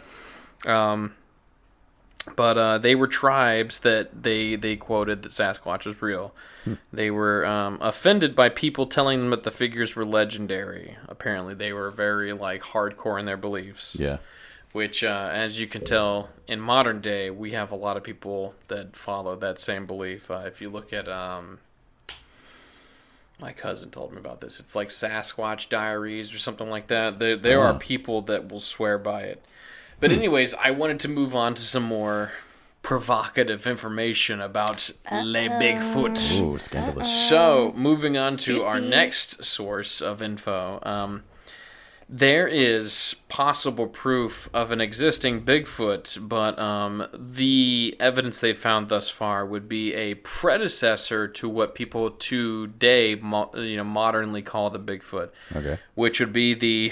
But they were tribes that they quoted that Sasquatch was real. They were offended by people telling them that the figures were legendary. Apparently, they were very hardcore in their beliefs. Yeah. Which, as you can tell, in modern day, we have a lot of people that follow that same belief. If you look at my cousin told me about this. It's like Sasquatch Diaries or something like that. There are people that will swear by it. But anyways, I wanted to move on to some more provocative information about Le Bigfoot. Ooh, scandalous. So, moving on to our Juicy. next source of info. There is possible proof of an existing Bigfoot, but the evidence they've found thus far would be a predecessor to what people today, modernly call the Bigfoot, Okay. which would be the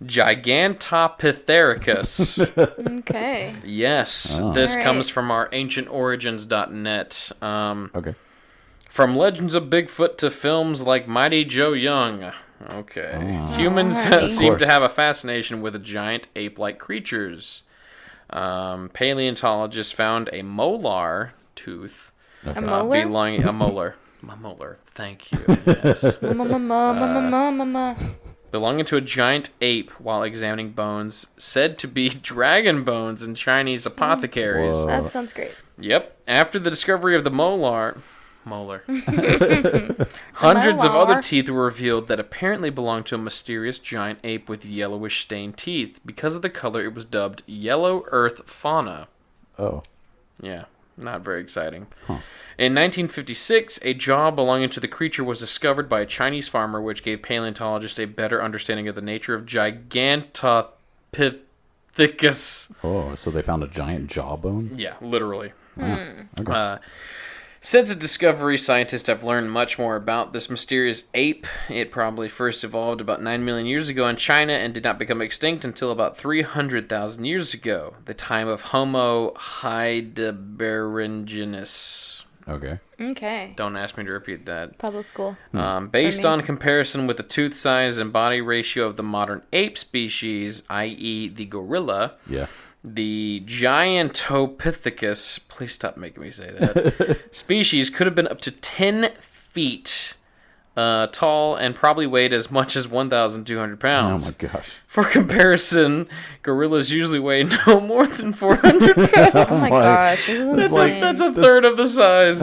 Gigantopithecus. Okay. Yes, Oh. this Alright. comes from our ancientorigins.net. Okay. From legends of Bigfoot to films like Mighty Joe Young. Okay. Humans Alright. seem Of to course. have a fascination with giant ape-like creatures. Paleontologists found a molar tooth A molar? belonging a molar. A molar. Thank you. Yes. Mama. Belonging to a giant ape while examining bones said to be dragon bones in Chinese apothecaries. Whoa. That sounds great. Yep. After the discovery of the molar, molar. Hundreds of other teeth were revealed that apparently belonged to a mysterious giant ape with yellowish stained teeth. Because of the color, it was dubbed Yellow Earth Fauna. Oh. Yeah, not very exciting. Huh. In 1956, a jaw belonging to the creature was discovered by a Chinese farmer, which gave paleontologists a better understanding of the nature of Gigantopithecus. Oh, so they found a giant jawbone? Yeah, literally. Okay. Since its discovery, scientists have learned much more about this mysterious ape. It probably first evolved about 9 million years ago in China and did not become extinct until about 300,000 years ago, the time of Homo heidelbergensis. Okay. Don't ask me to repeat that. Public school. Based on comparison with the tooth size and body ratio of the modern ape species, i.e. the gorilla, the Gigantopithecus, please stop making me say that, species could have been up to 10 feet tall and probably weighed as much as 1,200 pounds. Oh my gosh. For comparison, gorillas usually weigh no more than 400 pounds. Oh my gosh, this is insane. That's a third of the size.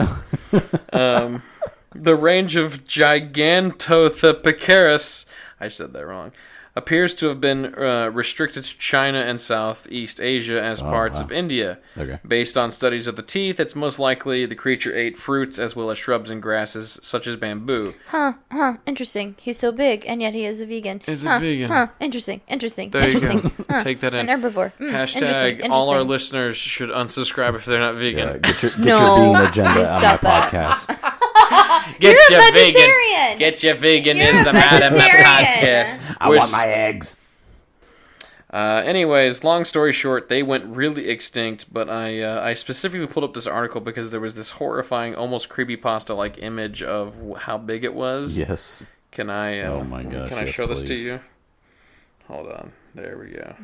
The range of Gigantopithecus, I said that wrong, appears to have been restricted to China and Southeast Asia as parts of India. Okay. Based on studies of the teeth, it's most likely the creature ate fruits as well as shrubs and grasses such as bamboo. Interesting. He's so big, and yet he is a vegan. He's a vegan. Interesting. There you go. Take that in. An herbivore. Hashtag all our listeners should unsubscribe if they're not vegan. Yeah, get your vegan agenda on my podcast. Get You're your a vegetarian. Get your veganism out of my podcast. I want my eggs. Anyways, long story short, they went really extinct, but I specifically pulled up this article because there was this horrifying, almost creepypasta-like image of how big it was. Yes. Can I? Oh my gosh! Can I yes, show please. this to you? Hold on. There we go.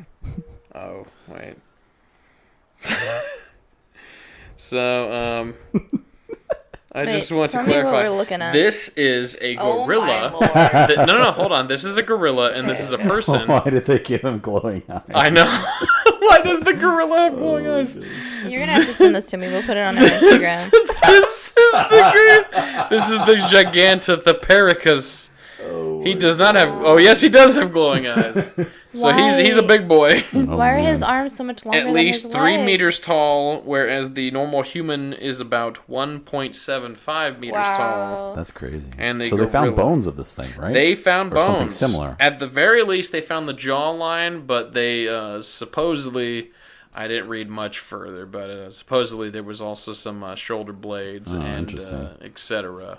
Oh wait. So I just want to clarify. What we're looking at. This is a gorilla. Oh my Lord. No, hold on. This is a gorilla, and this is a person. Why did they give him glowing eyes? I know. Why does the gorilla have glowing eyes? You're gonna have to send this to me. We'll put it on our Instagram. This is the Gigantopithecus. He does not have. Oh yes, he does have glowing eyes. So he's a big boy. Why are his arms so much longer? At least than his 3 legs? meters tall, whereas the normal human is about 1.75 meters tall. That's crazy. And so they found bones of this thing, right? They found bones. Something similar. At the very least, they found the jawline, but they supposedly, I didn't read much further, but supposedly there was also some shoulder blades and etc.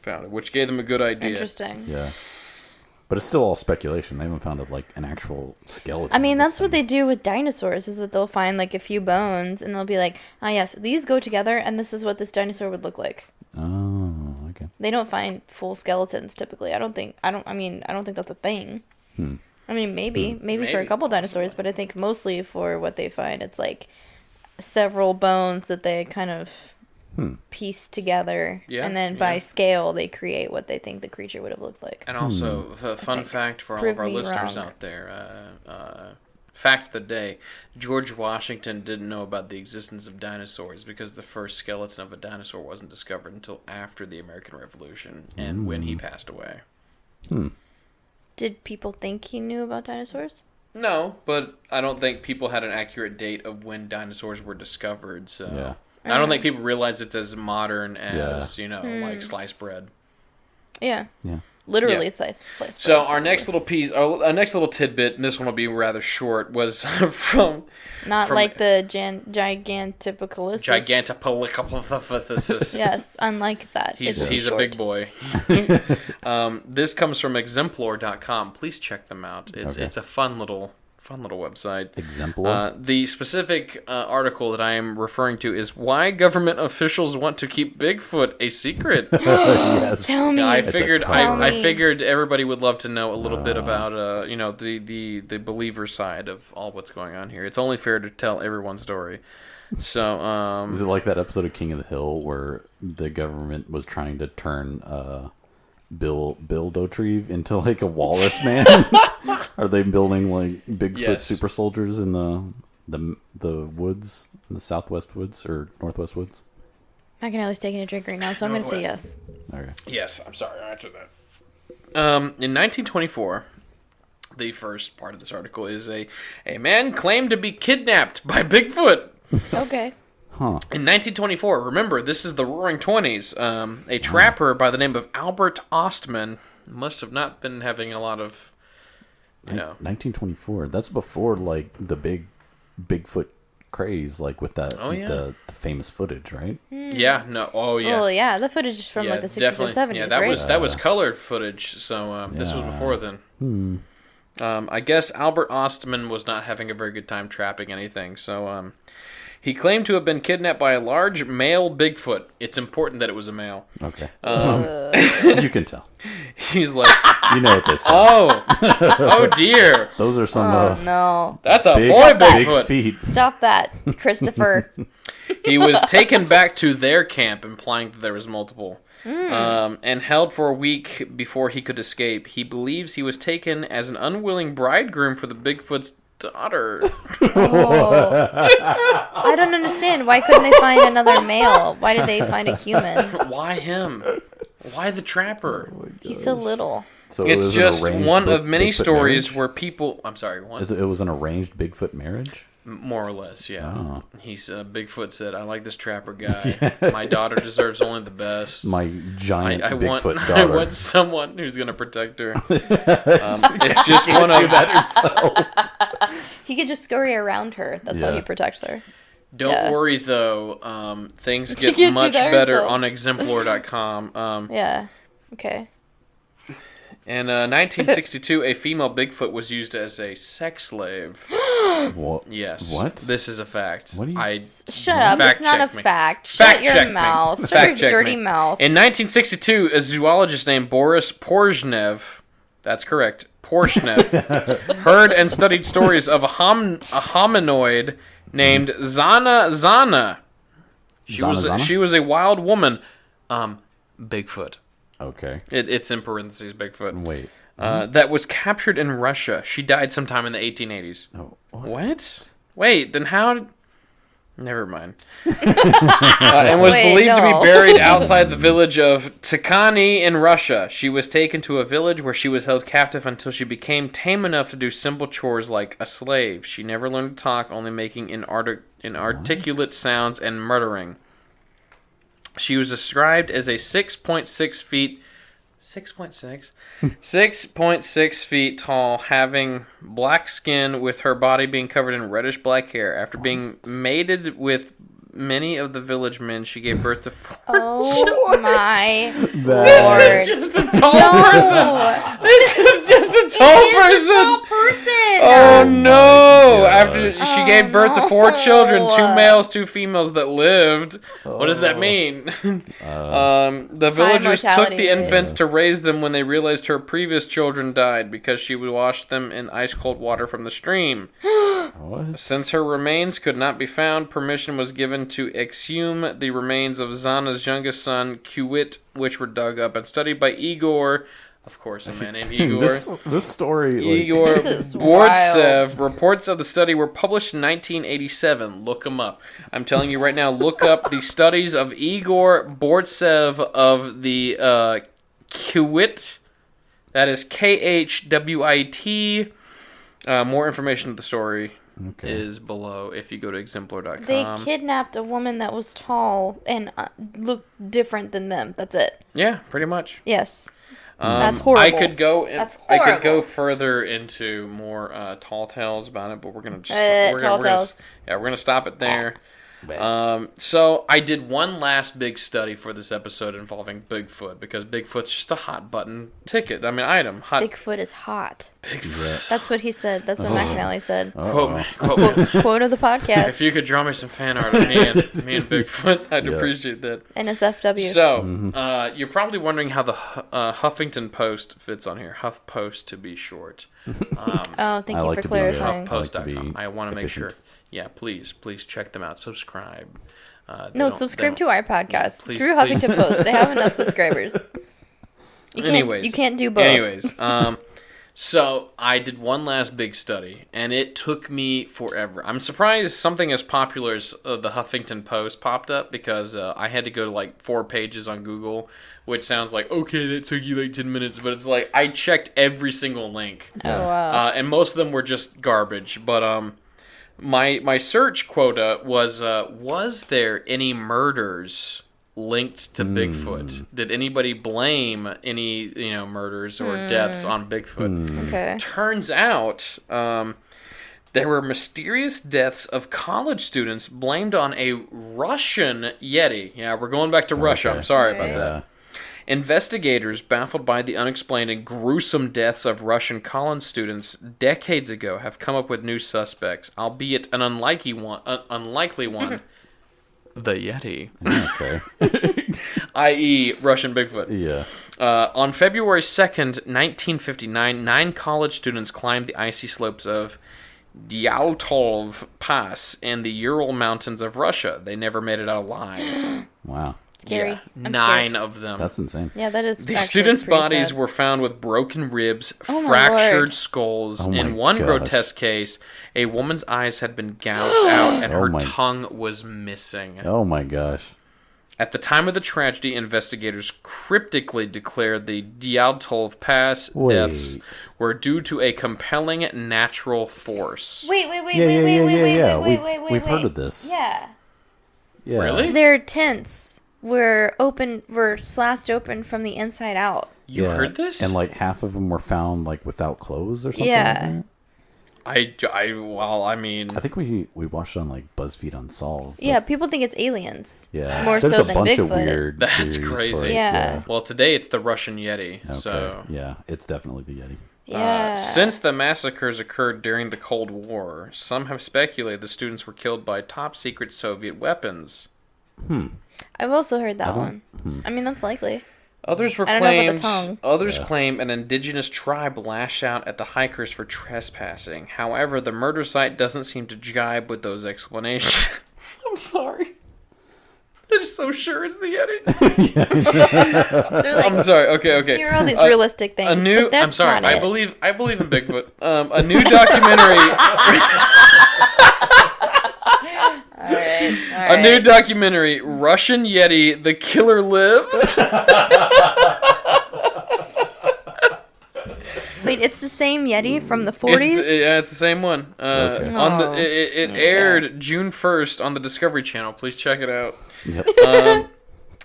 found it, which gave them a good idea. Interesting. Yeah. But it's still all speculation. They haven't found an actual skeleton. I mean, that's what they do with dinosaurs, is that they'll find like a few bones and they'll be like, "Ah, yes, these go together and this is what this dinosaur would look like." Oh, okay. They don't find full skeletons typically. I don't think that's a thing. I mean, maybe for a couple dinosaurs, but I think mostly for what they find, it's like several bones that they kind of piece together, and then by scale they create what they think the creature would have looked like. And also, a fun fact for all of our listeners out there, fact of the day, George Washington didn't know about the existence of dinosaurs because the first skeleton of a dinosaur wasn't discovered until after the American Revolution and when he passed away. Did people think he knew about dinosaurs? No, but I don't think people had an accurate date of when dinosaurs were discovered, so... Yeah. I don't think people realize it's as modern as, like sliced bread. Yeah. Literally sliced bread. So our next little piece, our next little tidbit, and this one will be rather short, was from... like the Gigantopithecus. Gigantopithecus. Yes, unlike that. He's a big boy. This comes from exemplar.com. Please check them out. It's a fun little website. Exemplar? The specific article that I am referring to is Why Government Officials Want to Keep Bigfoot a Secret. Yes. Tell me. I figured everybody would love to know a little bit about the believer side of all what's going on here. It's only fair to tell everyone's story. So is it like that episode of King of the Hill where the government was trying to turn Bill Dauterive into like a walrus man? Are they building like Bigfoot super soldiers in the woods, in the southwest woods or northwest woods? McAnally's taking a drink right now, so I'm going to say yes. Okay. Yes, I'm sorry. I answered that. In 1924, the first part of this article is a man claimed to be kidnapped by Bigfoot. Okay. Huh. In 1924, remember, this is the Roaring 20s. A trapper by the name of Albert Ostman must have not been having a lot of, 1924. That's before like the big Bigfoot craze, like with that the famous footage, right? Yeah. No. Oh yeah. Well, yeah, the footage is from like the 60s or 70s, Yeah, that right? was colored footage. So this was before then. I guess Albert Ostman was not having a very good time trapping anything. So he claimed to have been kidnapped by a large male Bigfoot. It's important that it was a male. Okay. You can tell. He's like, You know what they say. oh dear. Those are some No. That's a big, boy big Bigfoot. feet. Stop that, Christopher. He was taken back to their camp, implying that there was multiple, and held for a week before he could escape. He believes he was taken as an unwilling bridegroom for the Bigfoot's daughter. I don't understand. Why couldn't they find another male? Why did they find a human? Why him? Why the trapper? He's so little. So it It's was an just arranged one of many Bigfoot stories marriage? where people... I'm sorry, what? It was an arranged Bigfoot marriage? More or less, yeah. Oh. He's Bigfoot said, "I like this trapper guy. My daughter deserves only the best. My giant I want, Bigfoot I daughter. want someone who's gonna protect her." It's just one of do that herself. He could just scurry around her. That's how Yeah. he protects her. Don't worry though. Things She get can't do much that better herself. on Exemplar.com. Yeah. Okay. In 1962, a female Bigfoot was used as a sex slave. What? Yes. What? This is a fact. What do you- Shut up. Fact It's not a check me. fact. Fact Shut your check me. mouth. Shut Fact your check dirty me. mouth. In 1962, a zoologist named Boris Porzhnev, that's correct, Porzhnev, heard and studied stories of a hominoid named Zana Zana. Zana? She was a wild woman. Bigfoot. Okay. It's in parentheses, Bigfoot. Wait. That was captured in Russia. She died sometime in the 1880s. Oh, What? Wait, then how... Never mind. And was believed to be buried outside the village of Tikhany in Russia. She was taken to a village where she was held captive until she became tame enough to do simple chores like a slave. She never learned to talk, only making inarticulate sounds and muttering. She was described as a 6.6 feet... 6.6? 6.6 feet tall, having black skin, with her body being covered in reddish black hair. After being mated with many of the village men, she gave birth to 4 Oh my This is just a tall person. This is just a tall person. Oh no! After she gave birth to 4 children, 2 males, 2 females that lived. What does that mean? The villagers took mortality the rate. infants to raise them when they realized her previous children died because she would wash them in ice cold water from the stream. what? Since her remains could not be found, permission was given to exhume the remains of Zana's youngest son, Kuwit, which were dug up and studied by Igor. Of course, a man named Igor. This story, like, Igor This is Bortsev. Reports of the study were published in 1987. Look them up. I'm telling you right now, look up the studies of Igor Bortsev of the Kuwit. That is Khwit. More information of the story is below if you go to exemplar.com. They kidnapped a woman that was tall and looked different than them. That's it. Yeah, pretty much. Yes. That's horrible. I could go. That's I could go horrible. further into more tall tales about it, but we're gonna just Tall tales. we're gonna stop it there. So I did one last big study for this episode involving Bigfoot because Bigfoot's just a hot button ticket. I mean, item. Hot. Bigfoot is hot. Bigfoot. That's what he said. That's what McAnally said. Quote me. Quote me. Quote of the podcast. If you could draw me some fan art of me and Bigfoot, I'd appreciate that. NSFW. So, you're probably wondering how the Huffington Post fits on here. Huff Post, to be short. Oh, thank I you like for to be, clarifying. I like to be HuffPost.com. I want to make sure. efficient. Yeah, please check them out. Subscribe. No, subscribe to our podcast. Please, Screw please. Huffington Post. They have enough subscribers. You can't do both. Anyways, So I did one last big study, and it took me forever. I'm surprised something as popular as the Huffington Post popped up, because I had to go to like 4 pages on Google, which sounds like, okay, that took you like 10 minutes, but it's like I checked every single link. Oh, wow. And most of them were just garbage. But my search quota was there any murders linked to Bigfoot? Did anybody blame any murders or deaths on Bigfoot? Okay. Turns out there were mysterious deaths of college students blamed on a Russian Yeti. Yeah, we're going back to Russia. I'm sorry about that. Investigators, baffled by the unexplained and gruesome deaths of Russian college students decades ago, have come up with new suspects, albeit an unlikely one. The Yeti. Okay. I.e. Russian Bigfoot. Yeah. On February 2nd, 1959, 9 college students climbed the icy slopes of Dyaltov Pass in the Ural Mountains of Russia. They never made it out alive. Wow. Scary. Yeah, I'm 9 scared. of them. That's insane. Yeah, that is. The actually students' pretty bodies sad. were found with broken ribs, Oh my fractured Lord. skulls. Oh my In one gosh. grotesque case, a woman's eyes had been gouged out and Oh her my- tongue was missing. Oh my gosh. At the time of the tragedy, investigators cryptically declared the Dyaltov Pass Wait. deaths were due to a compelling natural force. Wait. We've heard of this. Yeah. Yeah. Really? Their tents were slashed open from the inside out. You Yeah. heard this? And like half of them were found like without clothes or something. Yeah. Like that? I mean, I think we watched it on like BuzzFeed Unsolved. but- Yeah, people think it's aliens. Yeah. More There's so a than bunch Bigfoot. of weird That's theories crazy. for it. Yeah. well, today it's the Russian Yeti. Okay. So, Yeah, it's definitely the Yeti. Yeah. since the massacres occurred during the Cold War, some have speculated the students were killed by top-secret Soviet weapons. I've also heard that one. I mean, that's likely. Others were I don't know about the claimed. tongue. Others claim an indigenous tribe lashed out at the hikers for trespassing. However, the murder site doesn't seem to jibe with those explanations. I'm sorry. They're so sure it's the Yeti. They're like, I'm sorry. Okay. here are all these realistic things. A new. but that's I'm sorry. not I it. believe in Bigfoot. A new documentary. All right. A new documentary, Russian Yeti: The Killer Lives. Wait, it's the same Yeti from the 40s? It's the same one. Okay. On the Oh. it aired June 1st on the Discovery Channel. Please check it out. Yep.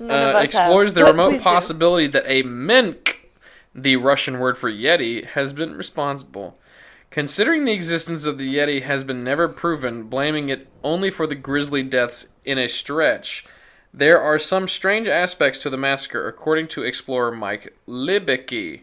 None of us Explores have. the But remote please do. possibility that a mink, the Russian word for Yeti, has been responsible. Considering the existence of the Yeti has been never proven, blaming it only for the grisly deaths in a stretch, there are some strange aspects to the massacre, according to explorer Mike Libecki.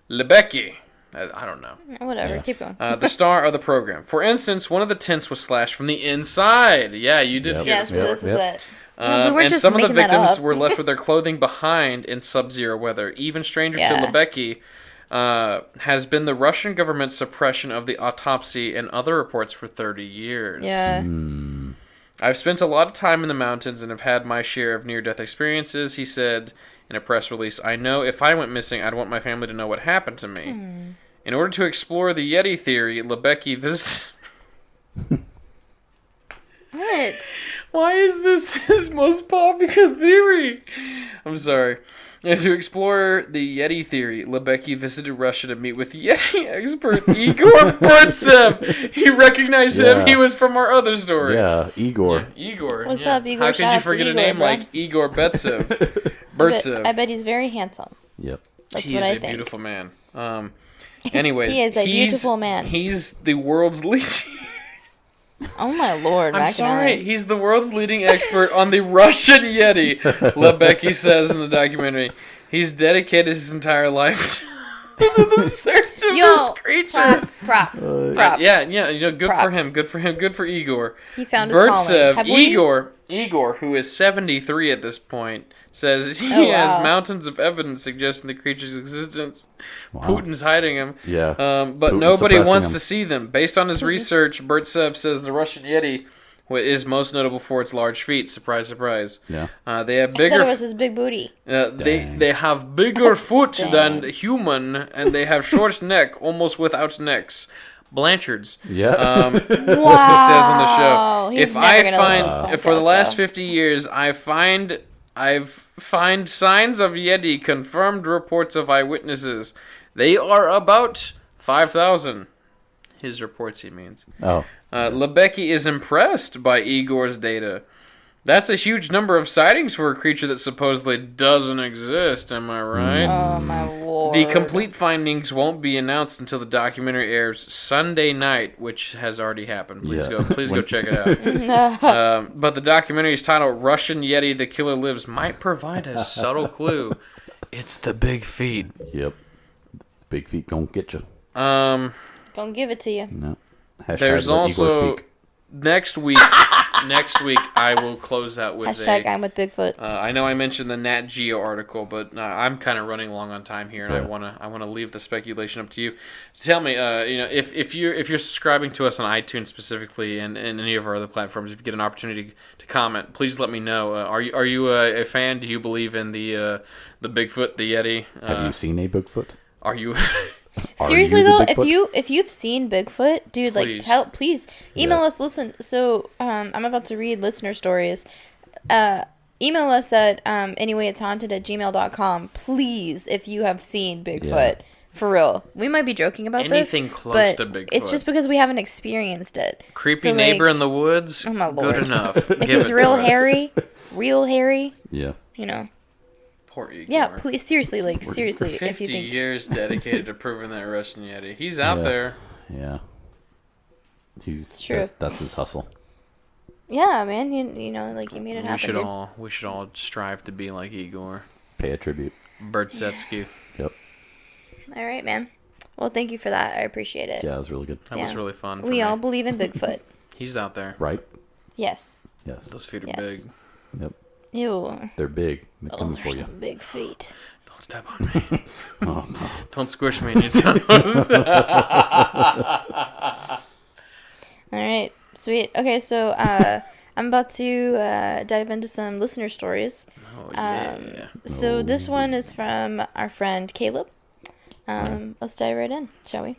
I don't know. Whatever, keep going. The star of the program. For instance, one of the tents was slashed from the inside. Yeah, you did Yep. hear Yes, this. this is Yep. it. No, we weren't And just some of the making that victims up. were left with their clothing behind in sub-zero weather. Even stranger Yeah. to Lebecki has been the Russian government's suppression of the autopsy and other reports for 30 years. Yeah. I've spent a lot of time in the mountains and have had my share of near-death experiences, he said in a press release. I know if I went missing, I'd want my family to know what happened to me. In order to explore the Yeti theory, Lebecki visited... What? Why is this his most popular theory? I'm sorry. And to explore the Yeti theory, Lebecki visited Russia to meet with Yeti expert Igor Burtsev. He recognized him. Yeah. He was from our other story. Yeah, Igor. Igor. What's yeah. up, Igor? How could Shout you out to forget a Igor, name bro. like Igor Betsev? I Burtsev. bet he's very handsome. Yep. That's He what is I a think. beautiful man. Anyways, He is a he's- beautiful man. He's the world's leading... Oh my lord, I'm Mac sorry, and I. he's the world's leading expert on the Russian Yeti, Lebecki says in the documentary. He's dedicated his entire life to the search of this creature. Props. Yeah, good for Props. him, good for Igor. He found his calling. Burtsev, Have we? Igor, who is 73 at this point, says he Oh, has wow. mountains of evidence suggesting the creature's existence. Wow. Putin's hiding him. Yeah. But Putin's nobody suppressing wants him. to see them. Based on his research, Burtsev says the Russian Yeti is most notable for its large feet. Surprise, surprise. Yeah. They have I thought bigger. it was his big booty. They have bigger foot Dang. than human, and they have short neck, almost without necks. Blanchards. Yeah. Wow. It says on the show. He's If never I gonna listen to find this for the podcast, last though. 50 years, I've find signs of Yeti, confirmed reports of eyewitnesses. They are about 5,000. His reports, he means. Oh. Lebecki is impressed by Igor's data. That's a huge number of sightings for a creature that supposedly doesn't exist, am I right? Oh my lord. The complete findings won't be announced until the documentary airs Sunday night, which has already happened. Please go check it out. But the documentary's title, Russian Yeti, The Killer Lives, might provide a subtle clue. It's the big feet. Yep. Big feet gonna get you. Gonna give it to you. No. Hashtag There's let Igor also speak. next week. Next week, I will close out with Hashtag I'm with Bigfoot. I know I mentioned the Nat Geo article, but I'm kind of running long on time here, and I wanna leave the speculation up to you. Tell me, if you're subscribing to us on iTunes specifically, and any of our other platforms, if you get an opportunity to comment, please let me know. Are you a fan? Do you believe in the Bigfoot, the Yeti? Have you seen a Bigfoot? Are you? Seriously you the though, Bigfoot? if you've seen Bigfoot, dude, please email us. Listen, so I'm about to read listener stories. Email us at anywayitshaunted@gmail.com, please, if you have seen Bigfoot. Yeah. For real. We might be joking about Anything this, close but to Bigfoot. it's just because we haven't experienced it. Creepy So, neighbor in the woods. Oh my lord. Good enough. If Give he's it real to us. hairy, Yeah. you know. Poor Igor. Yeah, please, seriously, seriously, if 50 you think. years dedicated to proving that Russian Yeti. He's out there. Yeah. He's True. That's his hustle. Yeah, man, you know, like, you made it happen, dude. We should all strive to be like Igor. Pay a tribute. Bertsetsky. Yep. All right, man. Well, thank you for that. I appreciate it. Yeah, it was really good. That was really fun for We me. all believe in Bigfoot. He's out there. Right? Yes. Yes. Those feet are Yes. big. Yep. Ew. They're big. They're Those coming are for you. some big feet. Don't step on me. Oh, no. Don't squish me in your toes. All right. Sweet. Okay, so I'm about to dive into some listener stories. Oh, yeah. So this one is from our friend Caleb. Let's dive right in, shall we?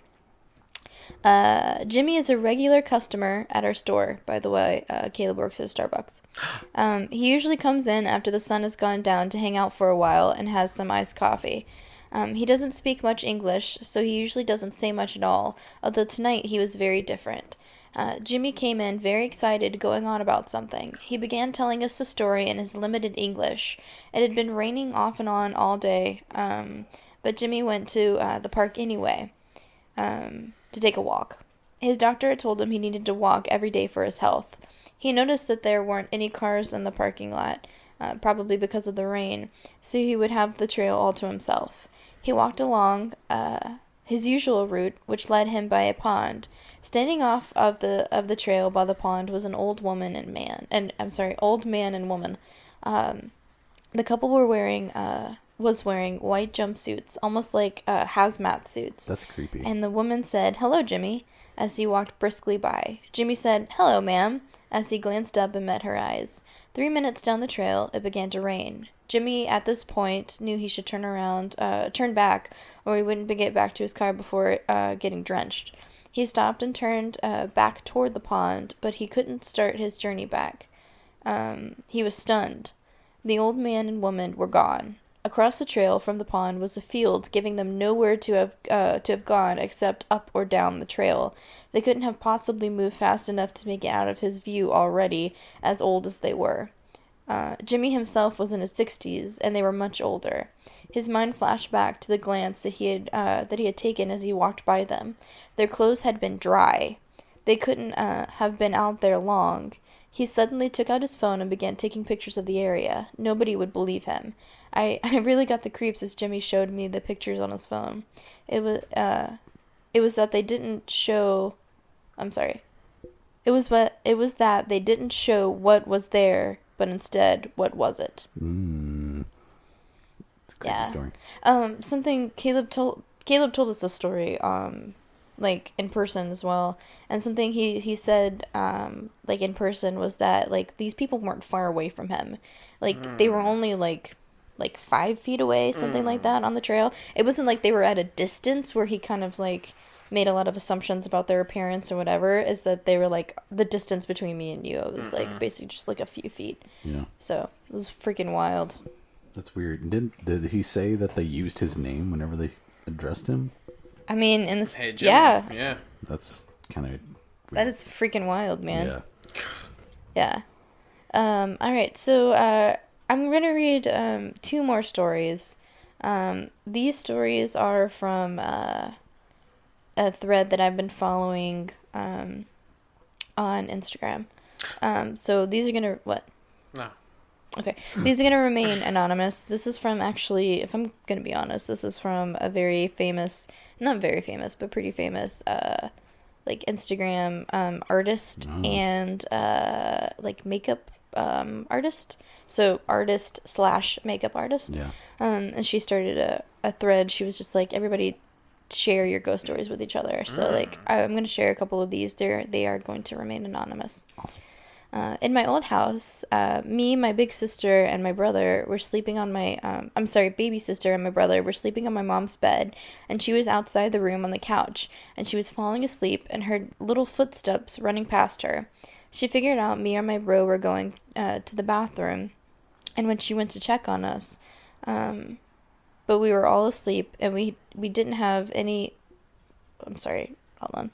Jimmy is a regular customer at our store, by the way. Caleb works at a Starbucks. He usually comes in after the sun has gone down to hang out for a while and has some iced coffee. He doesn't speak much English, so he usually doesn't say much at all, although tonight he was very different. Jimmy came in very excited, going on about something. He began telling us the story in his limited English. It had been raining off and on all day, but Jimmy went to the park anyway to take a walk. His doctor had told him he needed to walk every day for his health. He noticed that there weren't any cars in the parking lot, probably because of the rain, so he would have the trail all to himself. He walked along his usual route, which led him by a pond. Standing off of the trail by the pond was an old man and woman. The couple was wearing white jumpsuits, almost like hazmat suits. That's creepy. And the woman said, "Hello, Jimmy," as he walked briskly by. Jimmy said, "Hello, ma'am," as he glanced up and met her eyes. 3 minutes down the trail, it began to rain. Jimmy, at this point, knew he should turn back, or he wouldn't get back to his car before getting drenched. He stopped and turned back toward the pond, but he couldn't start his journey back. He was stunned. The old man and woman were gone. Across the trail from the pond was a field, giving them nowhere to have gone except up or down the trail. They couldn't have possibly moved fast enough to make it out of his view already, as old as they were. Jimmy himself was in his 60s, and they were much older. His mind flashed back to the glance that he had taken as he walked by them. Their clothes had been dry. They couldn't have been out there long. He suddenly took out his phone and began taking pictures of the area. Nobody would believe him. I really got the creeps as Jimmy showed me the pictures on his phone. It was that they didn't show. I'm sorry. It was that they didn't show what was there, but instead, what was it? It's a creepy story. Something Caleb told us a story like in person as well. And something he said like in person was that like these people weren't far away from him. Like they were only like 5 feet away, something like that on the trail. It wasn't like they were at a distance where he kind of like made a lot of assumptions about their appearance or whatever. Is that they were like the distance between me and you, it was like basically just like a few feet. Yeah. So it was freaking wild. That's weird. Did he say that they used his name whenever they addressed him? I mean, in this, Hey, gentlemen. Yeah. That's kind of weird. That is freaking wild, man. Yeah. Yeah. All right. So I'm gonna read 2 more stories. These stories are from a thread that I've been following on Instagram. So these are gonna what? No. Okay. These are gonna remain anonymous. This is from actually, if I'm gonna be honest, this is from a very famous, not very famous, but pretty famous, like Instagram artist and like makeup artist. So artist / makeup artist. Yeah. And she started a thread. She was just like, everybody share your ghost stories with each other. So like I'm gonna share a couple of these. They are going to remain anonymous. Awesome. In my old house, me, my big sister, and my brother were sleeping on my, baby sister and my brother were sleeping on my mom's bed, and she was outside the room on the couch, and she was falling asleep and heard little footsteps running past her. She figured out me or my bro were going to the bathroom, and when she went to check on us, but we were all asleep, and we didn't have any, hold on.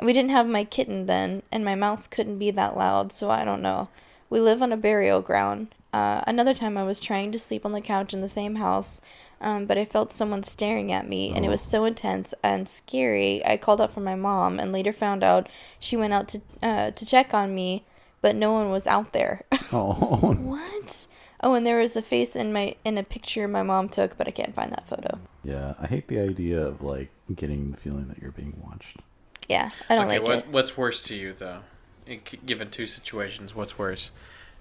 And we didn't have my kitten then, and my mouse couldn't be that loud, so I don't know. We live on a burial ground. Another time I was trying to sleep on the couch in the same house, but I felt someone staring at me, and it was so intense and scary. I called out for my mom, and later found out she went out to check on me, but no one was out there. Oh. What? Oh, and there was a face in a picture my mom took, but I can't find that photo. Yeah, I hate the idea of like getting the feeling that you're being watched. Yeah, I don't like it. What's worse to you, though? Given 2 situations, what's worse?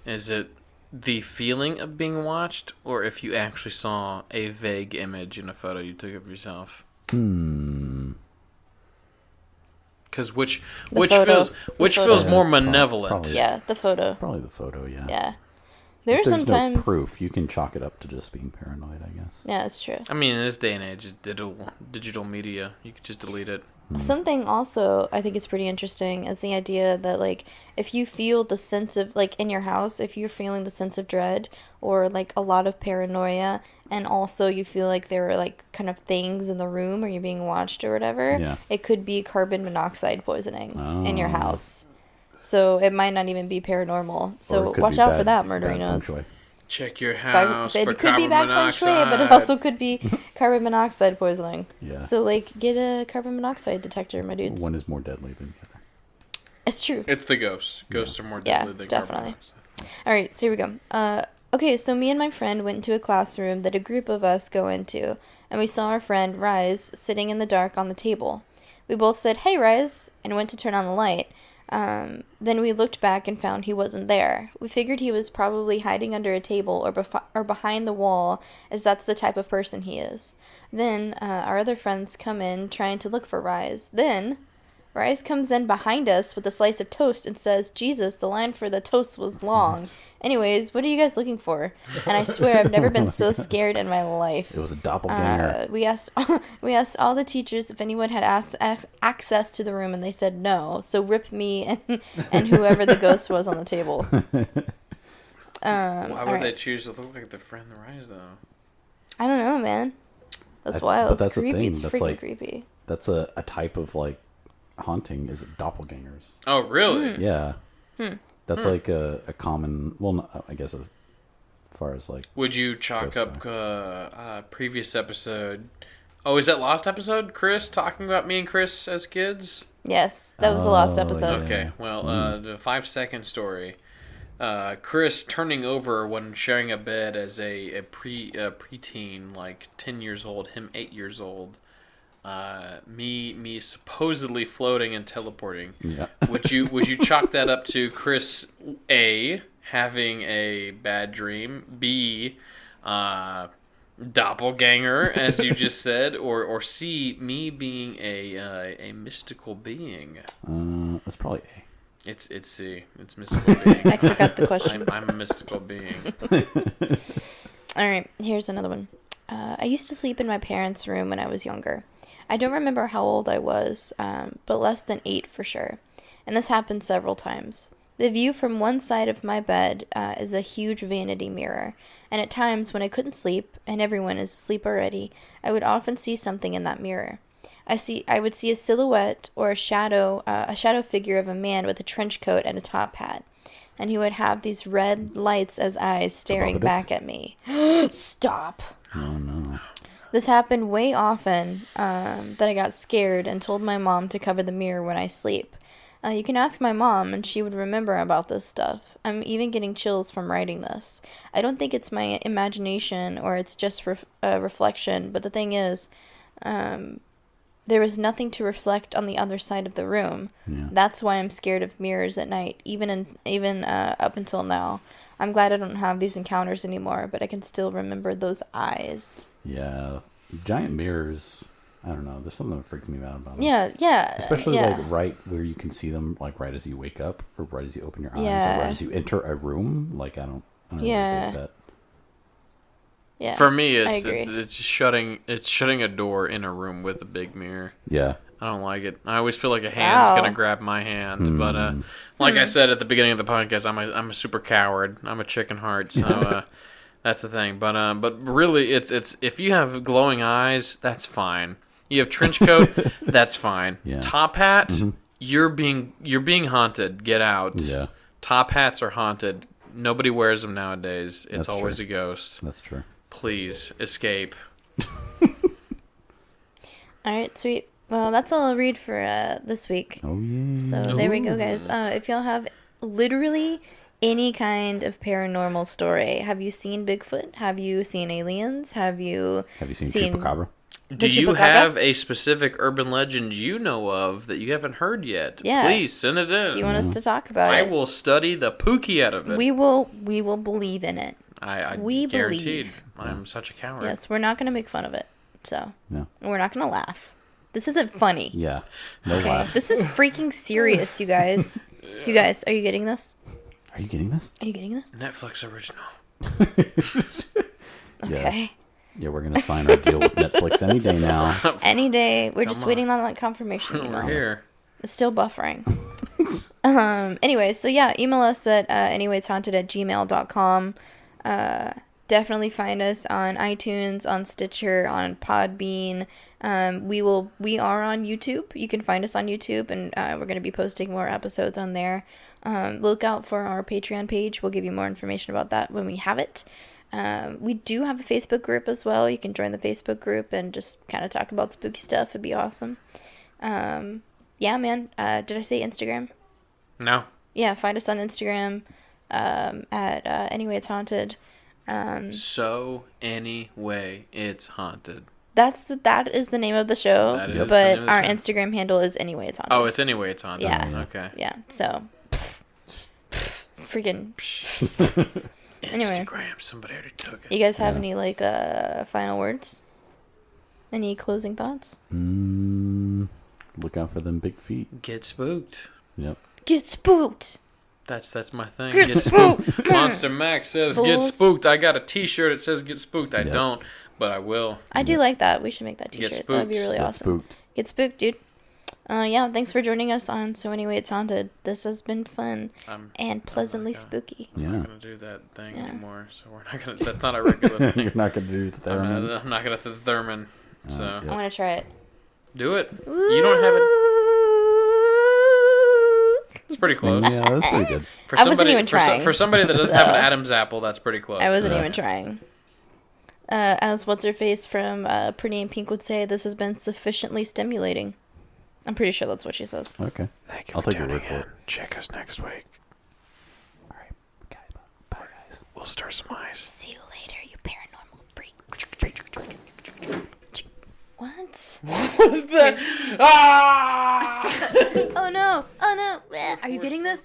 Is it the feeling of being watched, or if you actually saw a vague image in a photo you took of yourself? Because which feels more malevolent? Probably, yeah, the photo. Probably the photo, yeah. Yeah. If there's sometimes no proof, you can chalk it up to just being paranoid, I guess. Yeah, it's true. I mean, in this day and age, digital media, you could just delete it. Something also I think is pretty interesting is the idea that like if you feel the sense of like in your house, if you're feeling the sense of dread or like a lot of paranoia, and also you feel like there are like kind of things in the room or you're being watched or whatever, it could be carbon monoxide poisoning in your house. So it might not even be paranormal. So watch out for that, murderinos. Check your house for it could be carbon bad feng shui, but it also could be carbon monoxide poisoning. Yeah. So like get a carbon monoxide detector, my dudes. One is more deadly than the other. It's true. It's the ghosts. Ghosts are more deadly than carbon monoxide. All right, so here we go. Okay, so me and my friend went into a classroom that a group of us go into, and we saw our friend Rise sitting in the dark on the table. We both said, "Hey, Rise," and went to turn on the light. Then we looked back and found he wasn't there. We figured he was probably hiding under a table or behind the wall, as that's the type of person he is. Then our other friends come in trying to look for Rise. Then Rise comes in behind us with a slice of toast and says, "Jesus, the line for the toast was long. Anyways, what are you guys looking for?" And I swear I've never been so scared in my life. It was a doppelganger. We asked all the teachers if anyone had access to the room, and they said no. So rip me and whoever the ghost was on the table. Why would they choose to look like the friend Rise, though? I don't know, man. That's wild. But that's it's creepy. the thing. It's that's freaking like creepy. That's a type of like haunting is doppelgangers. Oh, really? Yeah. That's like a common. Well, no, I guess as far as like. Would you chalk up previous episode? Oh, is that last episode? Chris talking about me and Chris as kids? Yes, that was the last episode. Yeah. Okay, well, the 5-second story. Chris turning over when sharing a bed as a preteen, like 10 years old, him 8 years old. Me supposedly floating and teleporting. Yeah. Would you chalk that up to Chris A having a bad dream, B doppelganger, as you just said, or C, me being a mystical being. That's probably A. It's C. It's mystical being. I forgot the question. I'm a mystical being. All right, here's another one. I used to sleep in my parents' room when I was younger. I don't remember how old I was, but less than 8 for sure. And this happened several times. The view from one side of my bed is a huge vanity mirror, and at times when I couldn't sleep, and everyone is asleep already, I would often see something in that mirror. I would see a silhouette or a shadow figure of a man with a trench coat and a top hat. And he would have these red lights as eyes staring back at me. Stop! Oh, no. This happened way often that I got scared and told my mom to cover the mirror when I sleep. You can ask my mom, and she would remember about this stuff. I'm even getting chills from writing this. I don't think it's my imagination or it's just reflection, but the thing is, there was nothing to reflect on the other side of the room. Yeah. That's why I'm scared of mirrors at night, even up until now. I'm glad I don't have these encounters anymore, but I can still remember those eyes. Yeah. Giant mirrors, I don't know. There's something that freaks me out about them. Yeah. Especially yeah. like right where you can see them, like right as you wake up or right as you open your eyes Yeah. or right as you enter a room. Like I don't Yeah. really dig that. Yeah. For me, I agree. it's shutting a door in a room with a big mirror. Yeah. I don't like it. I always feel like a hand's gonna grab my hand. But like I said at the beginning of the podcast, I'm a super coward. I'm a chicken heart. So that's the thing. But really, it's if you have glowing eyes, that's fine. You have trench coat, that's fine. Yeah. Top hat, you're being haunted. Get out. Yeah. Top hats are haunted. Nobody wears them nowadays. It's That's always true. a ghost. That's true. Please escape. All right, sweet. Well, that's all I'll read for this week. Oh, yeah. So there we go, guys. If y'all have literally any kind of paranormal story, have you seen Bigfoot? Have you seen aliens? Have you seen Chupacabra? Do you Chupacabra? have a specific urban legend you know of that you haven't heard yet? Yeah. Please send it in. Do you want us to talk about I it? will study the pookie out of it. We will believe in it. I guaranteed. believe. I'm such a coward. Yes, we're not going to make fun of it. So, No. we're not going to laugh. This isn't funny. Yeah. No Okay, laughs. this is freaking serious, you guys. You guys, are you getting this? Are you getting this? Are you getting this? Netflix original. Okay. Yeah, we're going to sign our deal with Netflix any day now. Any day. We're just Come waiting on that confirmation email. We're here. It's still buffering. Anyway, so yeah, email us at anywaytshaunted@gmail.com. Definitely find us on iTunes, on Stitcher, on Podbean. We are on YouTube. You can find us on YouTube, and we're going to be posting more episodes on there. Look out for our Patreon page. We'll give you more information about that when we have it. We do have a Facebook group as well. You can join the Facebook group and just kind of talk about spooky stuff. It'd be awesome. Yeah, man. Did I say Instagram? No. Yeah, find us on Instagram at Anyway It's Haunted. So anyway, it's haunted. That is the name of the show. That is the but name of the our show. Instagram handle is Anyway It's Haunted. Oh, it's anyway, it's haunted. Yeah. Okay. Yeah, so freaking Anyway. Instagram. Somebody already took it. you guys have any final words? Any closing thoughts? Look out for them big feet. Get spooked. Yep. Get spooked. That's my thing. Get Get spooked. spooked. Monster Max says get Fools. spooked. I got a T-shirt that says get spooked. I Yep. don't, but I will. I do like that. We should make that Get t-shirt. That would be spooked. really Get awesome. spooked. Get spooked, dude. Yeah, thanks for joining us on So Anyway It's Haunted. This has been fun and pleasantly spooky. I'm Yeah. not gonna do that thing anymore. So we're not gonna. That's not a regular thing. You're not going to do the theremin? I'm not gonna do the theremin. So yeah. I'm gonna try it. do it. You don't have it. It's pretty close. Yeah, that's pretty good. For I wasn't somebody, even trying, For somebody that doesn't have an so. Adam's apple, that's pretty close. I wasn't Yeah. even trying. As What's Her Face from Pretty in Pink would say, this has been sufficiently stimulating. I'm pretty sure that's what she says. Okay. Thank you I'll for take your word tuning for in. it. Check us next week. All right. Bye, guys. We'll stir some ice. See you later, you paranormal freaks. What? What was that? Ah! Oh no! Oh no! Are you getting this?